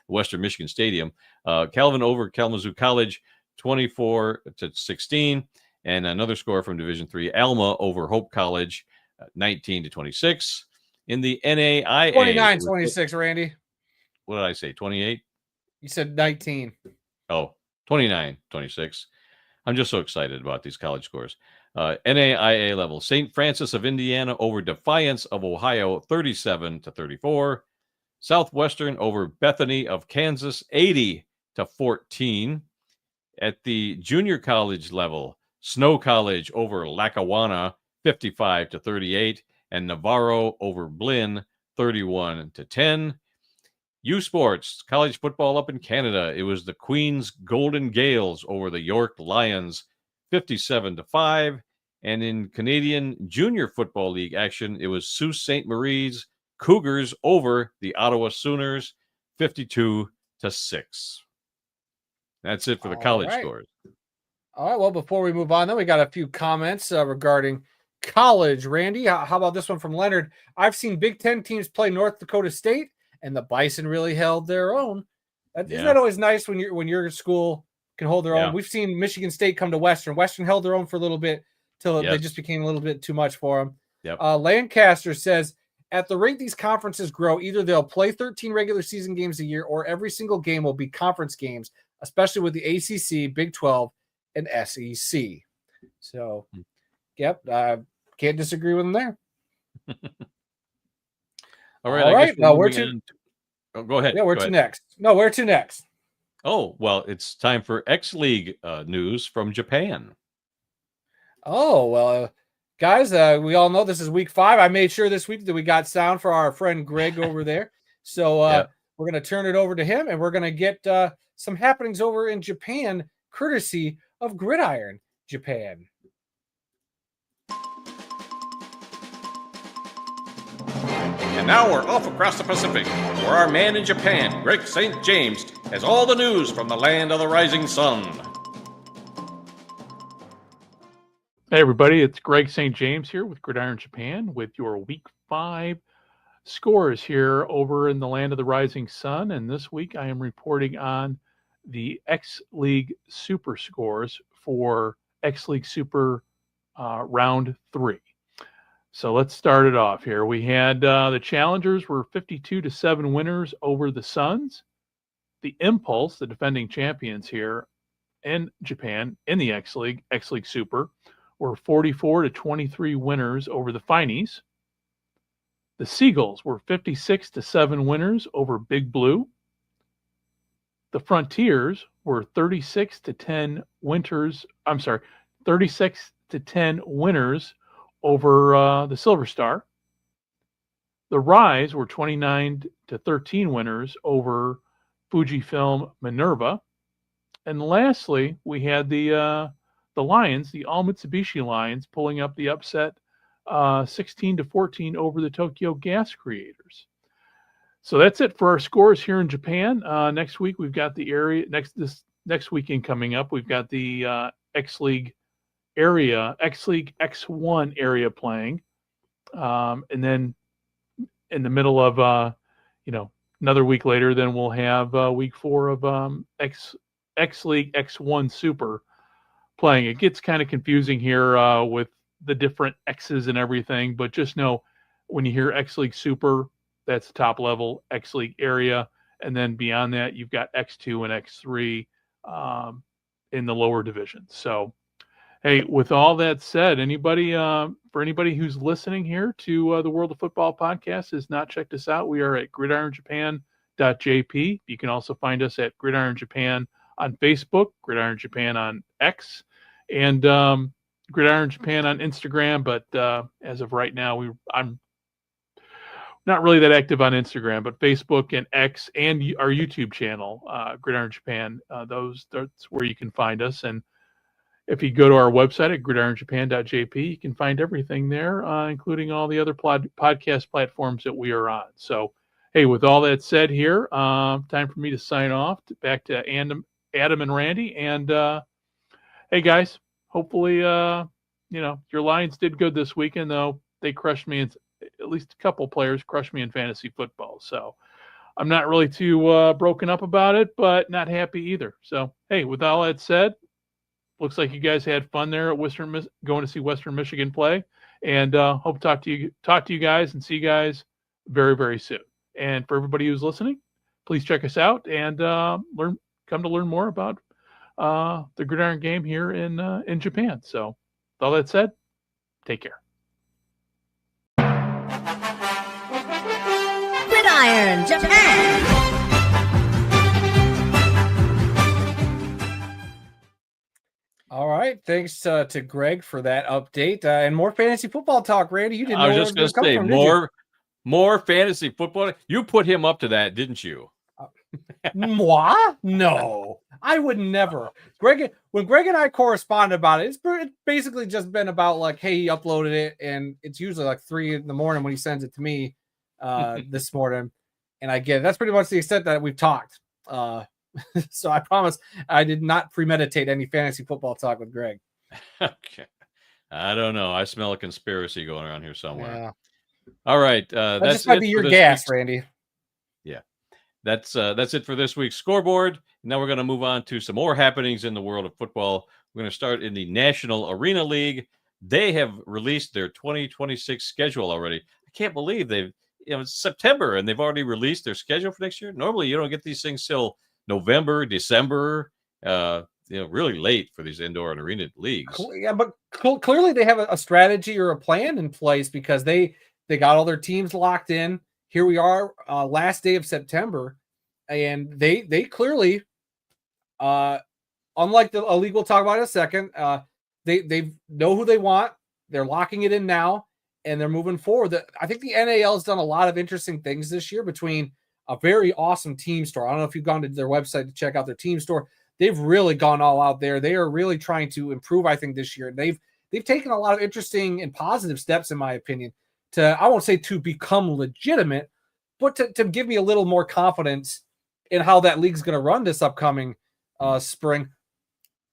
Western Michigan Stadium. Calvin over Kalamazoo College 24-16. And another score from Division III, Alma over Hope College 19-26. In the NAIA, 29-26, Randy. What did I say? 28? You said 19. Oh, 29-26. I'm just so excited about these college scores. NAIA level, St. Francis of Indiana over Defiance of Ohio 37-34. Southwestern over Bethany of Kansas 80-14. At the junior college level, Snow College over Lackawanna, 55-38, and Navarro over Blinn, 31-10. U Sports, college football up in Canada. It was the Queen's Golden Gales over the York Lions, 57-5. And in Canadian Junior Football League action, it was Sault Ste. Marie's Cougars over the Ottawa Sooners, 52-6. That's it for the college scores. All right. Well, before we move on, then we got a few comments regarding college. Randy, how about this one from Leonard? I've seen Big Ten teams play North Dakota State, and the Bison really held their own. Isn't that always nice when your school can hold their own? We've seen Michigan State come to Western. Western held their own for a little bit till they just became a little bit too much for them. Yep. Lancaster says, at the rate these conferences grow, either they'll play 13 regular season games a year or every single game will be conference games, especially with the ACC, Big 12, and SEC. So, can't disagree with them there. All right. Now, where to? Go ahead. Yeah, where to next? No, where to next? Oh, well, it's time for X League news from Japan. Oh, well, guys, we all know this is week 5. I made sure this week that we got sound for our friend Greg over there. So we're going to turn it over to him, and we're going to get some happenings over in Japan, courtesy of Gridiron Japan. And now we're off across the Pacific, where our man in Japan, Greg St. James, has all the news from the land of the rising sun. Hey everybody, it's Greg St. James here with Gridiron Japan with your Week 5 scores here over in the land of the rising sun. And this week I am reporting on the X League Super scores for X League Super Round 3. So let's start it off here. We had the Challengers were 52-7 winners over the Suns. The Impulse, the defending champions here in Japan in the X League Super, were 44-23 winners over the Fineys. The Seagulls were 56-7 winners over Big Blue. The Frontiers were 36-10 winners over the Silver Star. The Rise were 29-13 winners over Fujifilm Minerva. And lastly, we had the Lions, the All Mitsubishi Lions, pulling up the upset 16-14 over the Tokyo Gas Creators. So that's it for our scores here in Japan. Next week we've got the area next weekend coming up. We've got the X League X1 area playing, and then in the middle of another week later, then we'll have week 4 of X League X1 Super playing. It gets kind of confusing here with the different X's and everything, but just know when you hear X League Super, that's the top level, X League area, and then beyond that, you've got X2 and X3 in the lower divisions. So, hey, with all that said, for anybody who's listening here to the World of Football podcast has not checked us out, we are at gridironjapan.jp. You can also find us at Gridiron Japan on Facebook, Gridiron Japan on X, and Gridiron Japan on Instagram. But as of right now, I'm not really that active on Instagram, but Facebook and X and our YouTube channel, Gridiron Japan. That's where you can find us. And if you go to our website at gridironjapan.jp, you can find everything there, including all the other podcast platforms that we are on. So, hey, with all that said here, time for me to sign off. Back to Adam and Randy. And, hey, guys, hopefully, your Lions did good this weekend, though. They crushed me. At least a couple players crushed me in fantasy football. So I'm not really too broken up about it, but not happy either. So, hey, with all that said, looks like you guys had fun there at going to see Western Michigan play, and hope to talk to you guys and see you guys very, very soon. And for everybody who's listening, please check us out and come to learn more about the Gridiron game here in Japan. So, with all that said, take care. Gridiron Japan. All right. Thanks to Greg for that update and more fantasy football talk, Randy. You didn't know I was where just it going was to going to say come from, did you? more fantasy football. You put him up to that, didn't you? Moi? No, I would never. When Greg and I correspond about it, it's basically just been about like, hey, he uploaded it, and it's usually like 3 a.m. when he sends it to me this morning, and I get it. That's pretty much the extent that we've talked. So I promise I did not premeditate any fantasy football talk with Greg. Okay. I don't know. I smell a conspiracy going around here somewhere. Yeah, All right. that That's just might it be for your this gas, week's- Randy. Yeah. That's it for this week's scoreboard. Now we're going to move on to some more happenings in the world of football. We're going to start in the National Arena League. They have released their 2026 schedule already. I can't believe it's September and they've already released their schedule for next year. Normally you don't get these things till November, December, really late for these indoor and arena leagues. Yeah, but clearly they have a strategy or a plan in place because they got all their teams locked in. Here we are, last day of September, and they clearly, unlike the league we'll talk about in a second, they know who they want. They're locking it in now, and they're moving forward. I think the NAL has done a lot of interesting things this year between a very awesome team store. I don't know if you've gone to their website to check out their team store. They've really gone all out there. They are really trying to improve, I think, this year. They've taken a lot of interesting and positive steps, in my opinion, I won't say to become legitimate, but to give me a little more confidence in how that league's going to run this upcoming spring.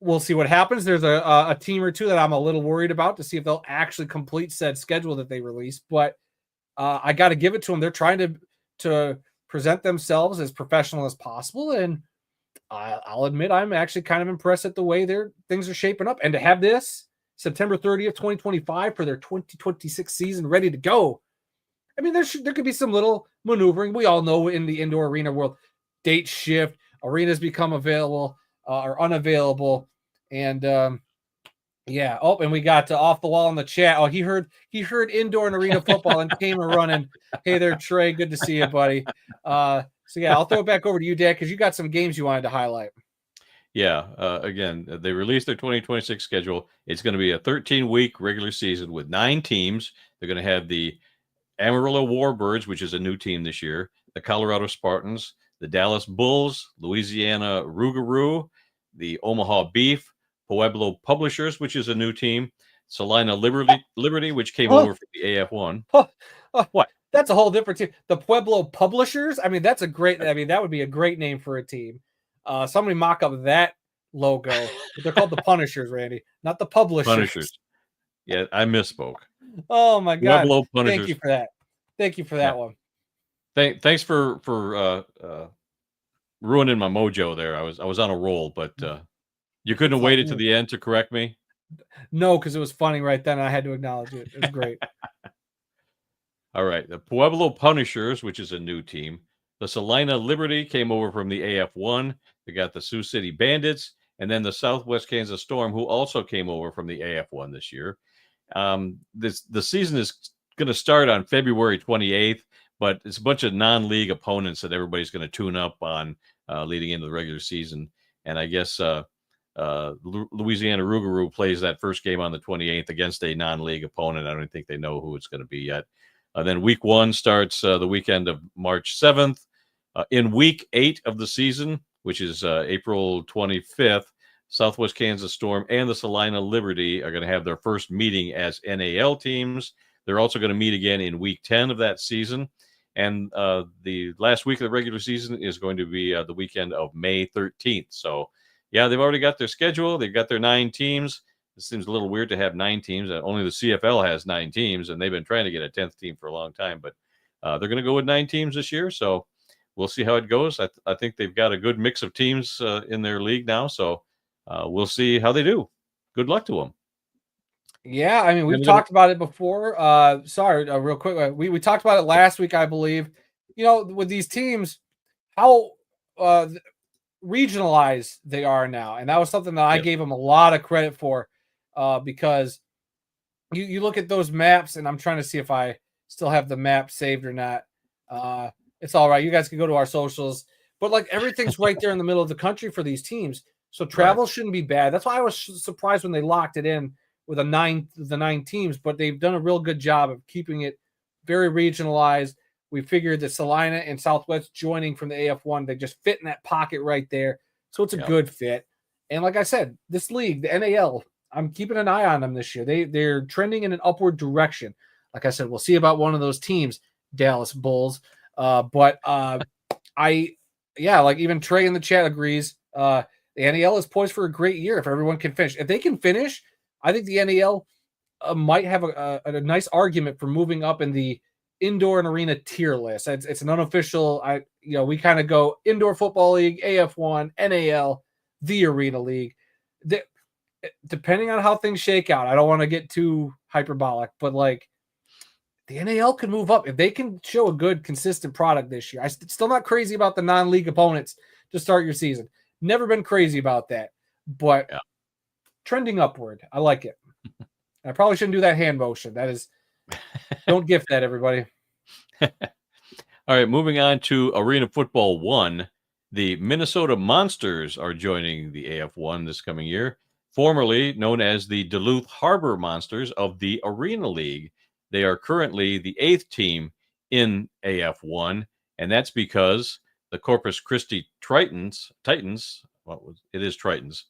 We'll see what happens. There's a team or two that I'm a little worried about to see if they'll actually complete said schedule that they release. But I got to give it to them. They're trying to present themselves as professional as possible. And I'll admit I'm actually kind of impressed at the way things are shaping up. And to have this September 30th, 2025 for their 2026 season ready to go. I mean, there could be some little maneuvering. We all know in the indoor arena world, dates shift, arenas become available or unavailable. And yeah. Oh, and we got off the wall in the chat. Oh, he heard indoor and arena football and came running. Hey there, Trey. Good to see you, buddy. So yeah, I'll throw it back over to you, Dad, because you got some games you wanted to highlight. Yeah. Again, they released their 2026 schedule. It's going to be a 13-week regular season with 9 teams. They're going to have the Amarillo Warbirds, which is a new team this year, the Colorado Spartans, the Dallas Bulls, Louisiana Rougarou, the Omaha Beef, Pueblo Publishers, which is a new team, Salina Liberty, which came over from the AF1. What? That's a whole different team. The Pueblo Publishers. I mean, that would be a great name for a team. Somebody mock up that logo. But they're called the Punishers, Randy, not the Publishers. Punishers. Yeah, I misspoke. Oh my God! Pueblo Punishers. Thank you for that. Thank you for that one. Thanks for ruining my mojo there. I was on a roll, but you couldn't have waited to the end to correct me. No, because it was funny right then. I had to acknowledge it. It was great. All right, the Pueblo Punishers, which is a new team. The Salina Liberty came over from the AF1. They got the Sioux City Bandits, and then the Southwest Kansas Storm, who also came over from the AF1 this year. The season is going to start on February 28th, but it's a bunch of non-league opponents that everybody's going to tune up on leading into the regular season. And I guess Louisiana Rougarou plays that first game on the 28th against a non-league opponent. I don't think they know who it's going to be yet. Then week 1 starts the weekend of March 7th. In week 8 of the season, which is April 25th, Southwest Kansas Storm and the Salina Liberty are going to have their first meeting as NAL teams. They're also going to meet again in week 10 of that season. And the last week of the regular season is going to be the weekend of May 13th. So, yeah, they've already got their schedule. They've got their 9 teams. It seems a little weird to have 9 teams. Only the CFL has 9 teams, and they've been trying to get a 10th team for a long time. But they're going to go with 9 teams this year. So we'll see how it goes. I think they've got a good mix of teams in their league now. So we'll see how they do. Good luck to them. Yeah, I mean, we've talked about it before. Real quick. We talked about it last week, I believe. You know, with these teams, how regionalized they are now. And that was something that I gave them a lot of credit for because you look at those maps, and I'm trying to see if I still have the map saved or not. It's all right. You guys can go to our socials. But, like, everything's right there in the middle of the country for these teams. So travel shouldn't be bad. That's why I was surprised when they locked it in with the 9 teams, but they've done a real good job of keeping it very regionalized. We figured that Salina and Southwest joining from the AF1, they just fit in that pocket right there. So it's a good fit. And like I said, this league, the NAL, I'm keeping an eye on them this year. They're trending in an upward direction. Like I said, we'll see about one of those teams, Dallas Bulls. Like even Trey in the chat agrees. The NAL is poised for a great year if everyone can finish. If they can finish, I think the NAL might have a nice argument for moving up in the indoor and arena tier list. It's an unofficial. We kind of go indoor football league, AF1, NAL, the arena league. Depending on how things shake out, I don't want to get too hyperbolic, but like the NAL could move up if they can show a good, consistent product this year. I'm still not crazy about the non-league opponents to start your season. Never been crazy about that, but trending upward. I like it. I probably shouldn't do that hand motion. That is, don't gift that, everybody. All right, moving on to Arena Football 1. The Minnesota Monsters are joining the AF1 this coming year, formerly known as the Duluth Harbor Monsters of the Arena League. They are currently the 8th team in AF1, and that's because the Corpus Christi Titans, it is Tritons.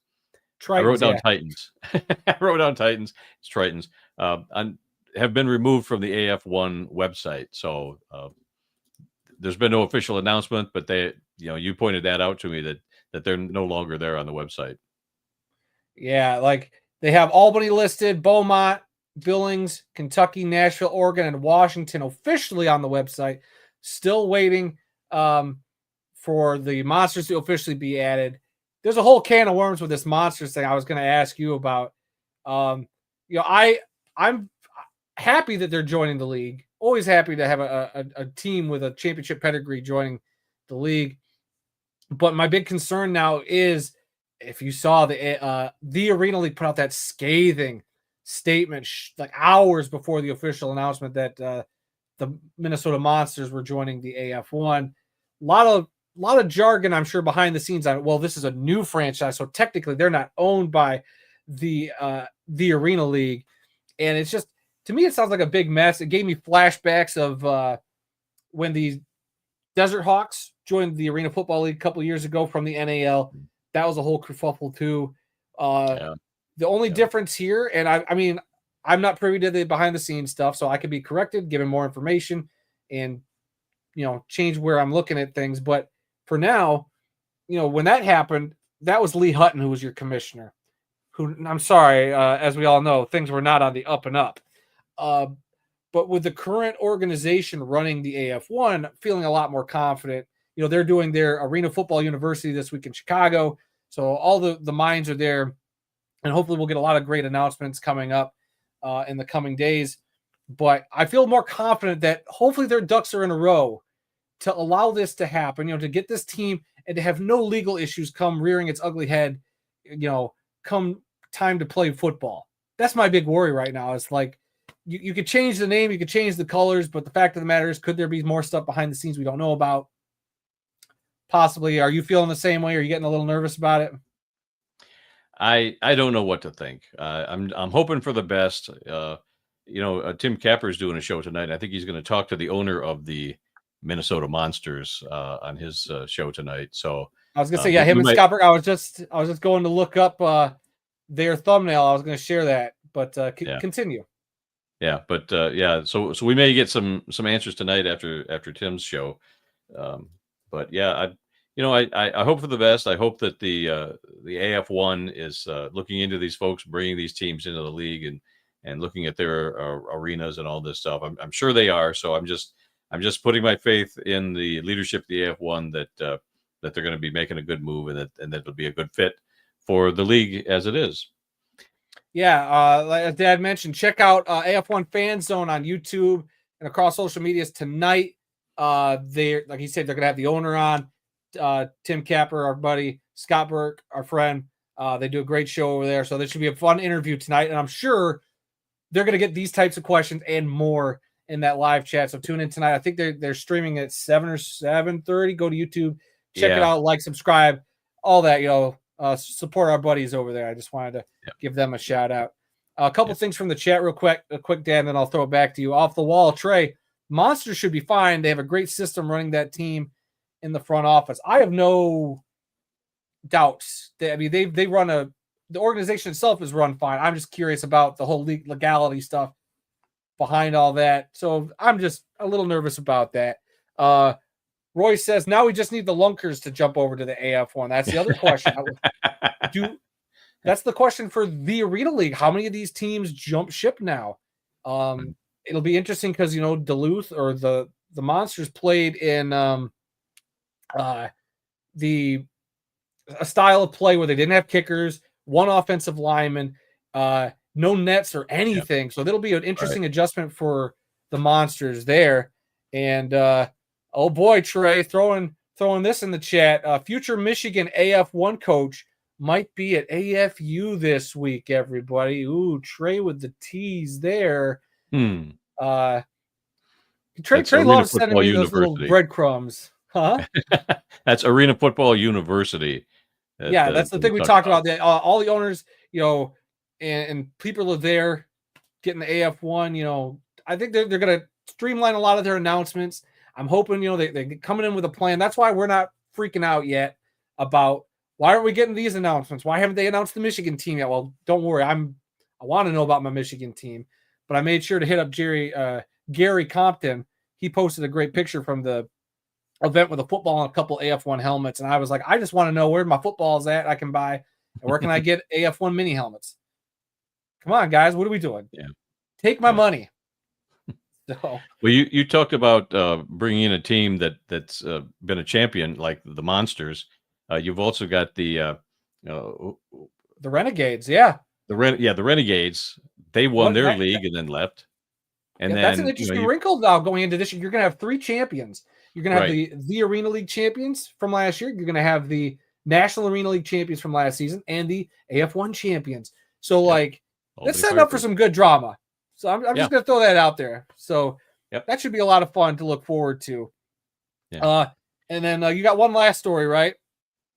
I wrote down Titans. I wrote down Titans. It's Tritons. Have been removed from the AF1 website. So there's been no official announcement, but you pointed that out to me that they're no longer there on the website. Yeah, like they have Albany listed, Beaumont, Billings, Kentucky, Nashville, Oregon, and Washington officially on the website. Still waiting for the Monsters to officially be added. There's a whole can of worms with this Monsters thing I was going to ask you about. I'm happy that they're joining the league. Always happy to have a team with a championship pedigree joining the league. But my big concern now is, if you saw the Arena League put out that scathing statement like hours before the official announcement that the Minnesota Monsters were joining the AF1. A lot of jargon, I'm sure, behind the scenes on it. Well, this is a new franchise, so technically they're not owned by the Arena League, and it's just, to me, it sounds like a big mess. It gave me flashbacks of when the Desert Hawks joined the Arena Football League a couple of years ago from the NAL. That was a whole kerfuffle too. The only difference here, and I mean, I'm not privy to the behind the scenes stuff, so I could be corrected, given more information, and change where I'm looking at things. But for now, when that happened, that was Lee Hutton who was your commissioner. Who, I'm sorry, as we all know, things were not on the up and up. But with the current organization running the AF1, feeling a lot more confident. They're doing their Arena Football University this week in Chicago. So all the minds are there. And hopefully we'll get a lot of great announcements coming up in the coming days. But I feel more confident that hopefully their ducks are in a row to allow this to happen, to get this team and to have no legal issues come rearing its ugly head, come time to play football. That's my big worry right now. It's like, you could change the name, you could change the colors, but the fact of the matter is, could there be more stuff behind the scenes we don't know about? Possibly. Are you feeling the same way? Are you getting a little nervous about it? I don't know what to think. I'm hoping for the best. Tim Capper's doing a show tonight. I think he's going to talk to the owner of the Minnesota Monsters on his show tonight. So I was going to say, him and Scott Burke. I was just going to look up their thumbnail. I was going to share that, but continue. Yeah, but so we may get some answers tonight after Tim's show. But yeah, I hope for the best. I hope that the AF1 is looking into these folks, bringing these teams into the league and looking at their arenas and all this stuff. I'm sure they are. So I'm just putting my faith in the leadership of the AF1 that they're going to be making a good move and that it'll be a good fit for the league as it is. Yeah, like Dad mentioned, check out AF1 Fan Zone on YouTube and across social medias tonight. They're, like he said, they're going to have the owner on, Tim Capper, our buddy, Scott Burke, our friend. They do a great show over there, so this should be a fun interview tonight, and I'm sure they're going to get these types of questions and more in that live chat. So tune in tonight. I think they're streaming at 7 or 7:30. Go to YouTube, check it out, like, subscribe, all that. support our buddies over there. I just wanted to Yep. give them a shout out. A couple Yep. things from the chat real quick, Dan, then I'll throw it back to you. Off the wall, Trey, Monsters should be fine. They have a great system running that team in the front office. I have no doubts. They run the organization itself is run fine. I'm just curious about the whole legality stuff behind all that. So I'm just a little nervous about that. Roy says, now we just need the Lunkers to jump over to the AF1. That's the other question. That's the question for the Arena League. How many of these teams jump ship now? It'll be interesting because, Duluth or the Monsters played in a style of play where they didn't have kickers, one offensive lineman, no nets or anything. Yep. So that'll be an interesting adjustment for the Monsters there. And oh boy, Trey, throwing this in the chat. Future Michigan AF1 coach might be at AFU this week, everybody. Ooh, Trey with the tease there. Trey loves sending me those little breadcrumbs. Huh? That's Arena Football University. That's the thing we talked about. All the owners, and people are there getting the AF1. I think they're going to streamline a lot of their announcements. I'm hoping, they're coming in with a plan. That's why we're not freaking out yet about why aren't we getting these announcements? Why haven't they announced the Michigan team yet? Well, don't worry. I want to know about my Michigan team, but I made sure to hit up Gary Compton. He posted a great picture from the event with a football and a couple AF1 helmets. And I was like, I just want to know where my football is at I can buy, and where can I get AF1 mini helmets? Come on, guys. What are we doing? Yeah. Take my money. So. Well, you talked about bringing in a team that's been a champion like the Monsters. You've also got the Renegades. Yeah. The Renegades. They won their league and then left. And then that's an interesting wrinkle now going into this year. You're going to have 3 champions. You're going to have the Arena League champions from last year. You're going to have the National Arena League champions from last season and the AF1 champions. So, that's setting up for some good drama. So I'm just going to throw that out there. So that should be a lot of fun to look forward to. Yeah. And then you got one last story, right?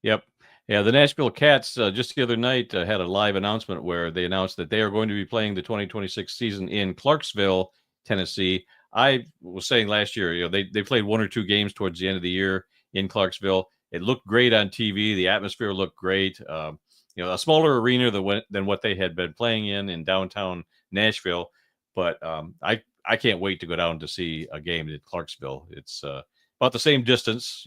Yep. Yeah, the Nashville Cats just the other night had a live announcement where they announced that they are going to be playing the 2026 season in Clarksville, Tennessee. I was saying last year, they played 1 or 2 games towards the end of the year in Clarksville. It looked great on TV. The atmosphere looked great. A smaller arena than what they had been playing in downtown Nashville. But I can't wait to go down to see a game in Clarksville. It's about the same distance,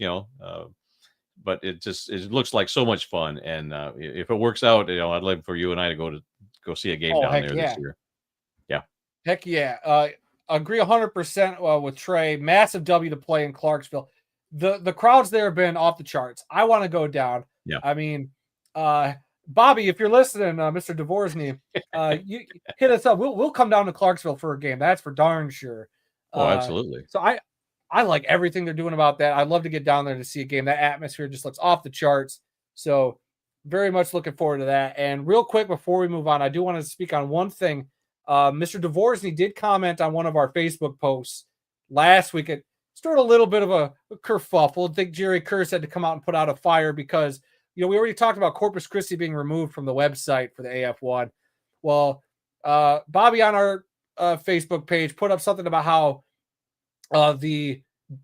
but it looks like so much fun. And if it works out, I'd like for you and I to go see a game down there this year. Yeah. Heck yeah. Agree 100% with Trey. Massive W to play in Clarksville. The crowds there have been off the charts. I want to go down. Yeah. I mean, Bobby, if you're listening, Mr. Dvorsny, you hit us up. We'll come down to Clarksville for a game. That's for darn sure. Oh, absolutely. So I like everything they're doing about that. I'd love to get down there to see a game. That atmosphere just looks off the charts. So very much looking forward to that. And real quick before we move on, I do want to speak on one thing. Mr. Dvorsny did comment on one of our Facebook posts last week. It started a little bit of a kerfuffle. I think Jerry Curse had to come out and put out a fire because, we already talked about Corpus Christi being removed from the website for the AF1. Well, Bobby on our Facebook page put up something about how the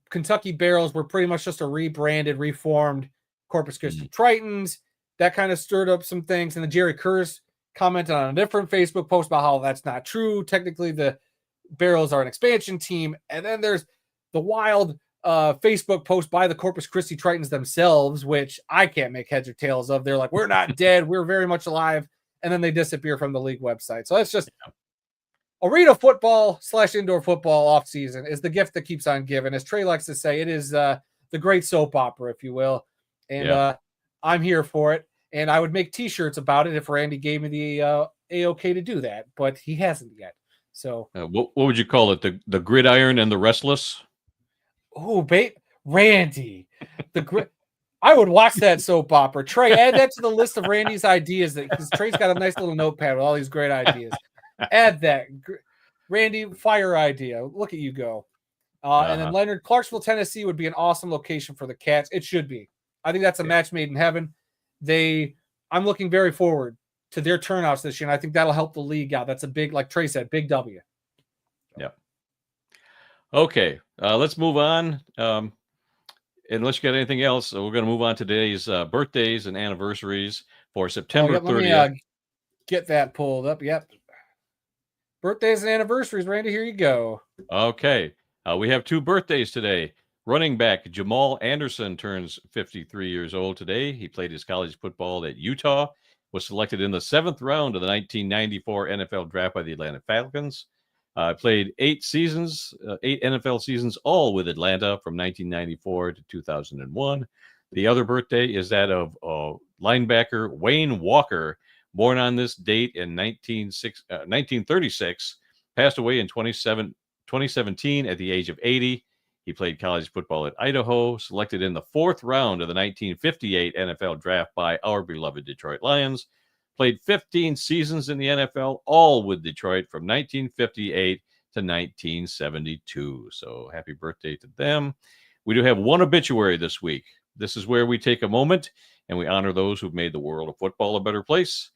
Kentucky Barrels were pretty much just a rebranded, reformed Corpus Christi Tritons. That kind of stirred up some things. And then Jerry Curse commented on a different Facebook post about how that's not true. Technically, the Barrels are an expansion team. And then there's the wild Facebook post by the Corpus Christi Tritons themselves, which I can't make heads or tails of. They're like, we're not dead. We're very much alive. And then they disappear from the league website. So it's just arena football / indoor football off season is the gift that keeps on giving. As Trey likes to say, it is the great soap opera, if you will. And I'm here for it. And I would make T-shirts about it if Randy gave me the A-OK to do that, but he hasn't yet. So what would you call it? The gridiron and the restless? Oh, Randy, I would watch that soap opera. Trey, add that to the list of Randy's ideas because Trey's got a nice little notepad with all these great ideas. Add that. Randy, fire idea. Look at you go. And then Leonard, Clarksville, Tennessee would be an awesome location for the Cats. It should be. I think that's a match made in heaven. They I'm looking very forward to their turnouts this year, and I think that'll help the league out. That's a big, like Trey said, big W. Yep. Okay, let's move on. Unless you got anything else, we're going to move on to today's birthdays and anniversaries for September Let 30th. me get that pulled up. Yep. Birthdays and anniversaries, Randy. Here you go. Okay. We have 2 birthdays today. Running back Jamal Anderson turns 53 years old today. He played his college football at Utah, was selected in the 7th round of the 1994 NFL draft by the Atlanta Falcons. Played 8 seasons, 8 NFL seasons, all with Atlanta from 1994 to 2001. The other birthday is that of linebacker Wayne Walker, born on this date in 1936, passed away in 2017 at the age of 80. He played college football at Idaho, selected in the 4th round of the 1958 NFL draft by our beloved Detroit Lions. Played 15 seasons in the NFL, all with Detroit from 1958 to 1972. So happy birthday to them. We do have one obituary this week. This is where we take a moment and we honor those who've made the world of football a better place.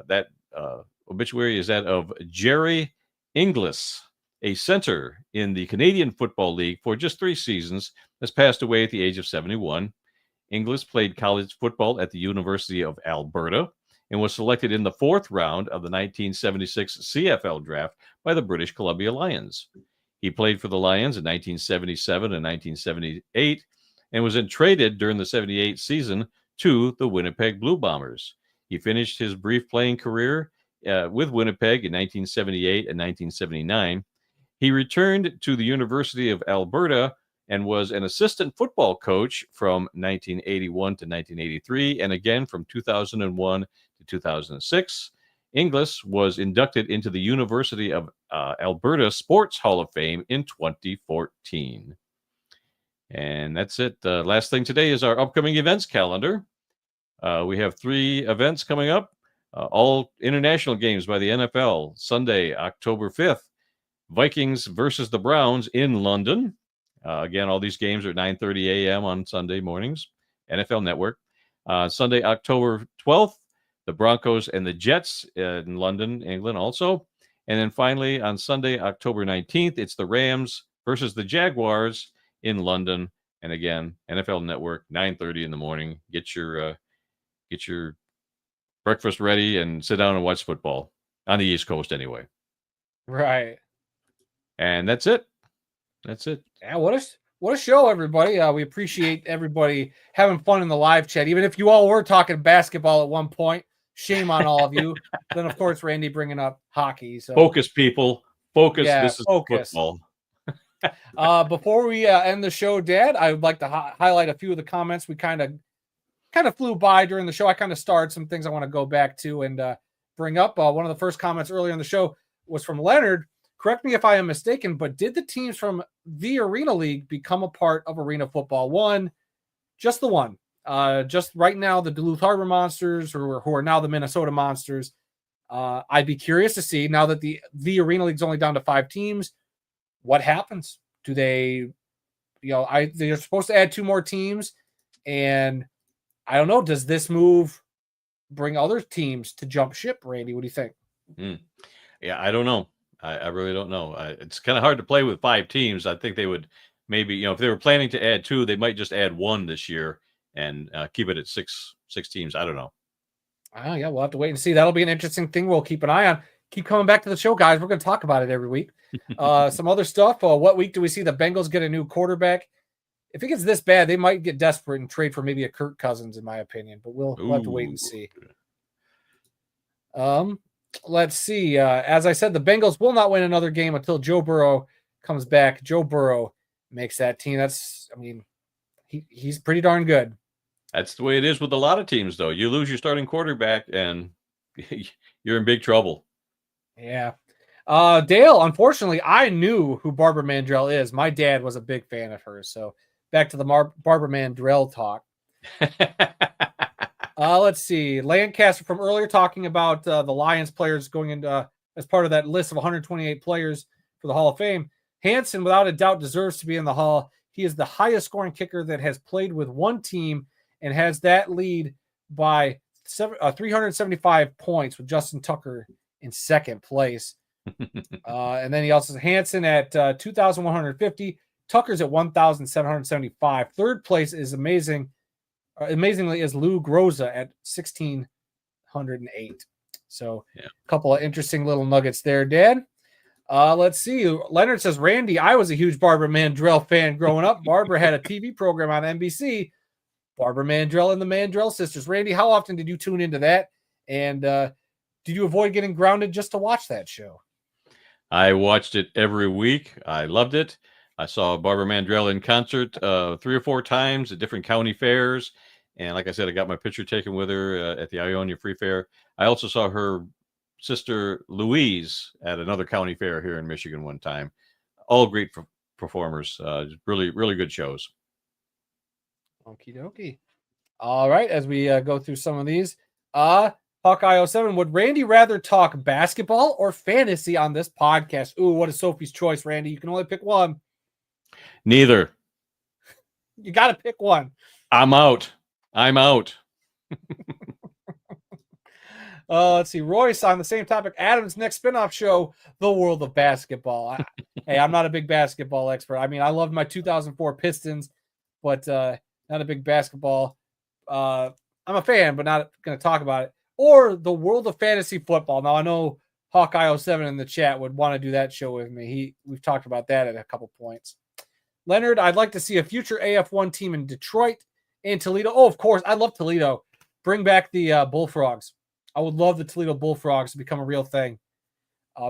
That obituary is that of Jerry Inglis, a center in the Canadian Football League for just 3 seasons, has passed away at the age of 71. Inglis played college football at the University of Alberta and was selected in the 4th round of the 1976 CFL draft by the British Columbia Lions. He played for the Lions in 1977 and 1978 and was then traded during the 78 season to the Winnipeg Blue Bombers. He finished his brief playing career with Winnipeg in 1978 and 1979. He returned to the University of Alberta and was an assistant football coach from 1981 to 1983 and again from 2001 to 2006. Inglis was inducted into the University of Alberta Sports Hall of Fame in 2014. And that's it. Last thing today is our upcoming events calendar. We have 3 events coming up, all international games by the NFL. Sunday, October 5th, Vikings versus the Browns in London. Again, all these games are at 9:30 a.m. on Sunday mornings, NFL Network. Sunday, October 12th, the Broncos and the Jets in London, England also. And then finally, on Sunday, October 19th, it's the Rams versus the Jaguars in London. And again, NFL Network, 9:30 in the morning. Get your breakfast ready and sit down and watch football on the East Coast anyway. Right. And that's it. That's it. Yeah, what a show, everybody. We appreciate everybody having fun in the live chat. Even if you all were talking basketball at one point, shame on all of you. Then, of course, Randy bringing up hockey. So focus, people. Focus. Yeah, this is focus. football. Before we end the show, Dad, I would like to highlight a few of the comments we kind of flew by during the show. I kind of starred some things I want to go back to and bring up. One of the first comments earlier in the show was from Leonard. Correct me if I am mistaken, but did the teams from the Arena League become a part of Arena Football 1? Just the one. Just right now, the Duluth Harbor Monsters, who are now the Minnesota Monsters. I'd be curious to see, now that the Arena League's only down to 5 teams, what happens? Do they, they're supposed to add 2 more teams, and I don't know, does this move bring other teams to jump ship, Randy? What do you think? Yeah, I don't know. I really don't know. It's kind of hard to play with 5 teams. I think they would maybe, if they were planning to add 2, they might just add 1 this year and keep it at six teams. I don't know. Oh, yeah, we'll have to wait and see. That'll be an interesting thing we'll keep an eye on. Keep coming back to the show, guys. We're going to talk about it every week. Some other stuff. What week do we see the Bengals get a new quarterback? If it gets this bad, they might get desperate and trade for maybe a Kirk Cousins, in my opinion. But we'll have to wait and see. Let's see. As I said, the Bengals will not win another game until Joe Burrow comes back. Joe Burrow makes that team. He's pretty darn good. That's the way it is with a lot of teams, though. You lose your starting quarterback, and you're in big trouble. Yeah. Dale, unfortunately, I knew who Barbara Mandrell is. My dad was a big fan of hers. So back to the Barbara Mandrell talk. Let's see. Lancaster from earlier talking about the Lions players going into as part of that list of 128 players for the Hall of Fame. Hansen, without a doubt, deserves to be in the Hall. He is the highest scoring kicker that has played with one team and has that lead by 375 points with Justin Tucker in second place. And then he also has Hansen at 2,150. Tucker's at 1,775. Third place is amazingly is Lou Groza at 1,608. So a couple of interesting little nuggets there, Dad. Let's see. Leonard says, Randy, I was a huge Barbara Mandrell fan growing up. Barbara had a TV program on NBC, Barbara Mandrell and the Mandrell sisters. Randy, how often did you tune into that? And did you avoid getting grounded just to watch that show? I watched it every week. I loved it. I saw Barbara Mandrell in concert 3 or 4 times at different county fairs. And like I said, I got my picture taken with her at the Ionia Free Fair. I also saw her sister Louise at another county fair here in Michigan one time. All great performers. Really, really good shows. Okie dokie. All right, as we go through some of these. Hawkeye 07, would Randy rather talk basketball or fantasy on this podcast? Ooh, what is Sophie's choice, Randy? You can only pick one. Neither. You got to pick one. I'm out. Let's see. Royce on the same topic. Adam's next spinoff show, The World of Basketball. Hey, I'm not a big basketball expert. I mean, I loved my 2004 Pistons, but not a big basketball. I'm a fan, but not going to talk about it. Or The World of Fantasy Football. Now, I know Hawkeye 07 in the chat would want to do that show with me. We've talked about that at a couple points. Leonard, I'd like to see a future AF1 team in Detroit and Toledo. Oh, of course. I love Toledo. Bring back the Bullfrogs. I would love the Toledo Bullfrogs to become a real thing.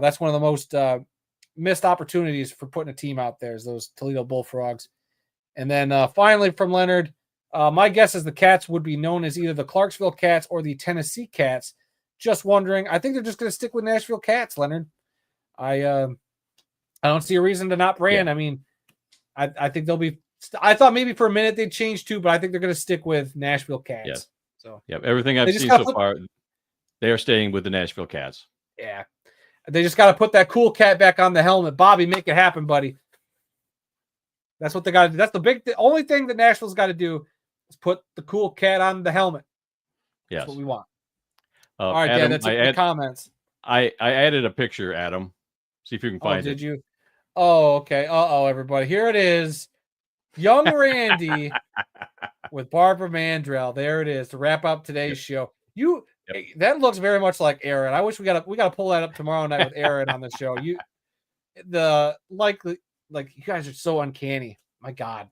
That's one of the most missed opportunities for putting a team out there is those Toledo Bullfrogs. And then finally from Leonard, my guess is the Cats would be known as either the Clarksville Cats or the Tennessee Cats. Just wondering. I think they're just going to stick with Nashville Cats, Leonard. I don't see a reason to not brand. Yeah. I mean, I think they'll be. I thought maybe for a minute they'd change too, but I think they're going to stick with Nashville Cats. Yeah. So everything I've seen so far, they are staying with the Nashville Cats. Yeah, they just got to put that cool cat back on the helmet. Bobby, make it happen, buddy. That's what they got to do. That's the only thing that Nashville's got to do is put the cool cat on the helmet. Yes, that's what we want. All right, Adam, Dan, that's it for comments. I added a picture, Adam. See if you can find it. Did you? Oh, okay. Everybody. Here it is. Young Randy with Barbara Mandrell. There it is to wrap up today's show. That looks very much like Aaron. I wish we got to pull that up tomorrow night with Aaron on the show. You guys are so uncanny. My God.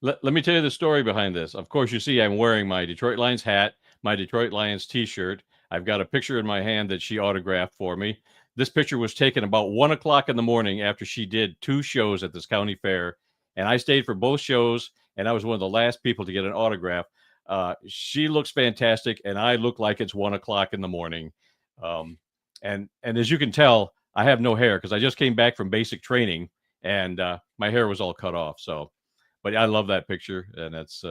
Let me tell you the story behind this. Of course, you see I'm wearing my Detroit Lions hat, my Detroit Lions t-shirt. I've got a picture in my hand that she autographed for me. This picture was taken about 1:00 in the morning after she did 2 shows at this county fair. And I stayed for both shows, and I was one of the last people to get an autograph. She looks fantastic, and I look like it's 1:00 in the morning. And as you can tell, I have no hair because I just came back from basic training, and my hair was all cut off. So, but I love that picture, and it's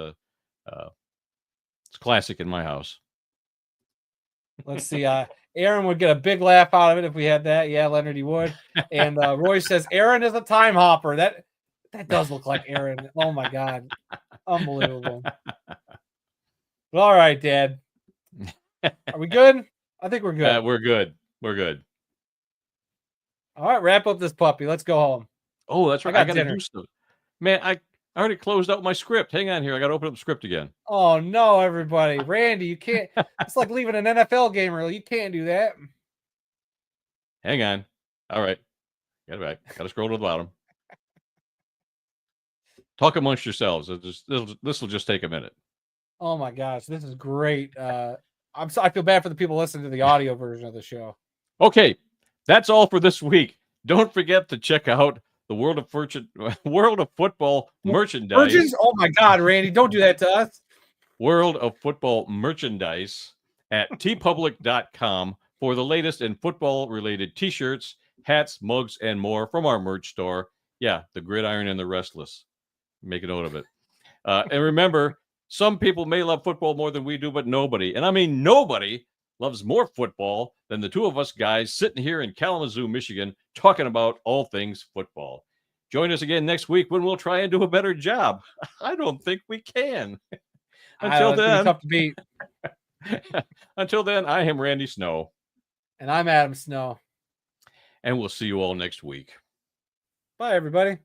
classic in my house. Let's see. Aaron would get a big laugh out of it if we had that. Yeah, Leonard, he would. And Roy says Aaron is a time hopper. That does look like Aaron. Oh my God, unbelievable. All right, Dad. Are we good? I think we're good. We're good. We're good. All right, wrap up this puppy. Let's go home. Oh, that's right. I got to do stuff. Man, I already closed out my script. Hang on here. I got to open up the script again. Oh no, everybody. Randy, you can't. It's like leaving an NFL game early. You can't do that. Hang on. All right. Got it back. Got to scroll to the bottom. Talk amongst yourselves. This will just take a minute. Oh my gosh, this is great. I feel bad for the people listening to the audio version of the show. Okay, that's all for this week. Don't forget to check out the World of Football merchandise. Virgins? Oh my God, Randy, don't do that to us. World of Football merchandise at tpublic.com for the latest in football-related T-shirts, hats, mugs, and more from our merch store. Yeah, the Gridiron and the Restless. Make a note of it. And remember, some people may love football more than we do, but nobody, and I mean nobody, loves more football than the two of us guys sitting here in Kalamazoo, Michigan, talking about all things football. Join us again next week when we'll try and do a better job. I don't think we can. Until then, tough to beat. Until then, I am Randy Snow, And I'm Adam Snow. and we'll see you all next week. Bye, everybody.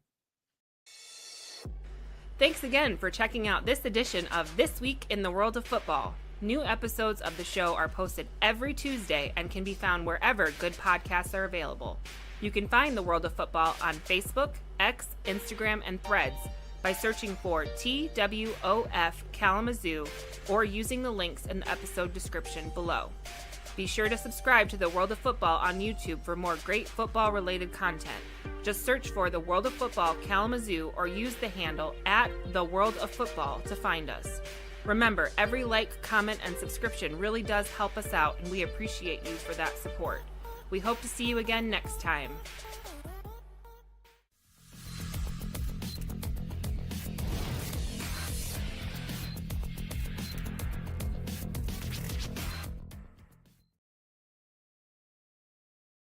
Thanks again for checking out this edition of This Week in the World of Football. New episodes of the show are posted every Tuesday and can be found wherever good podcasts are available. You can find the World of Football on Facebook, X, Instagram, and Threads by searching for TWOF Kalamazoo or using the links in the episode description below. Be sure to subscribe to the World of Football on YouTube for more great football-related content. Just search for the World of Football Kalamazoo or use the handle @TheWorldOfFootball to find us. Remember, every like, comment, and subscription really does help us out, and we appreciate you for that support. We hope to see you again next time.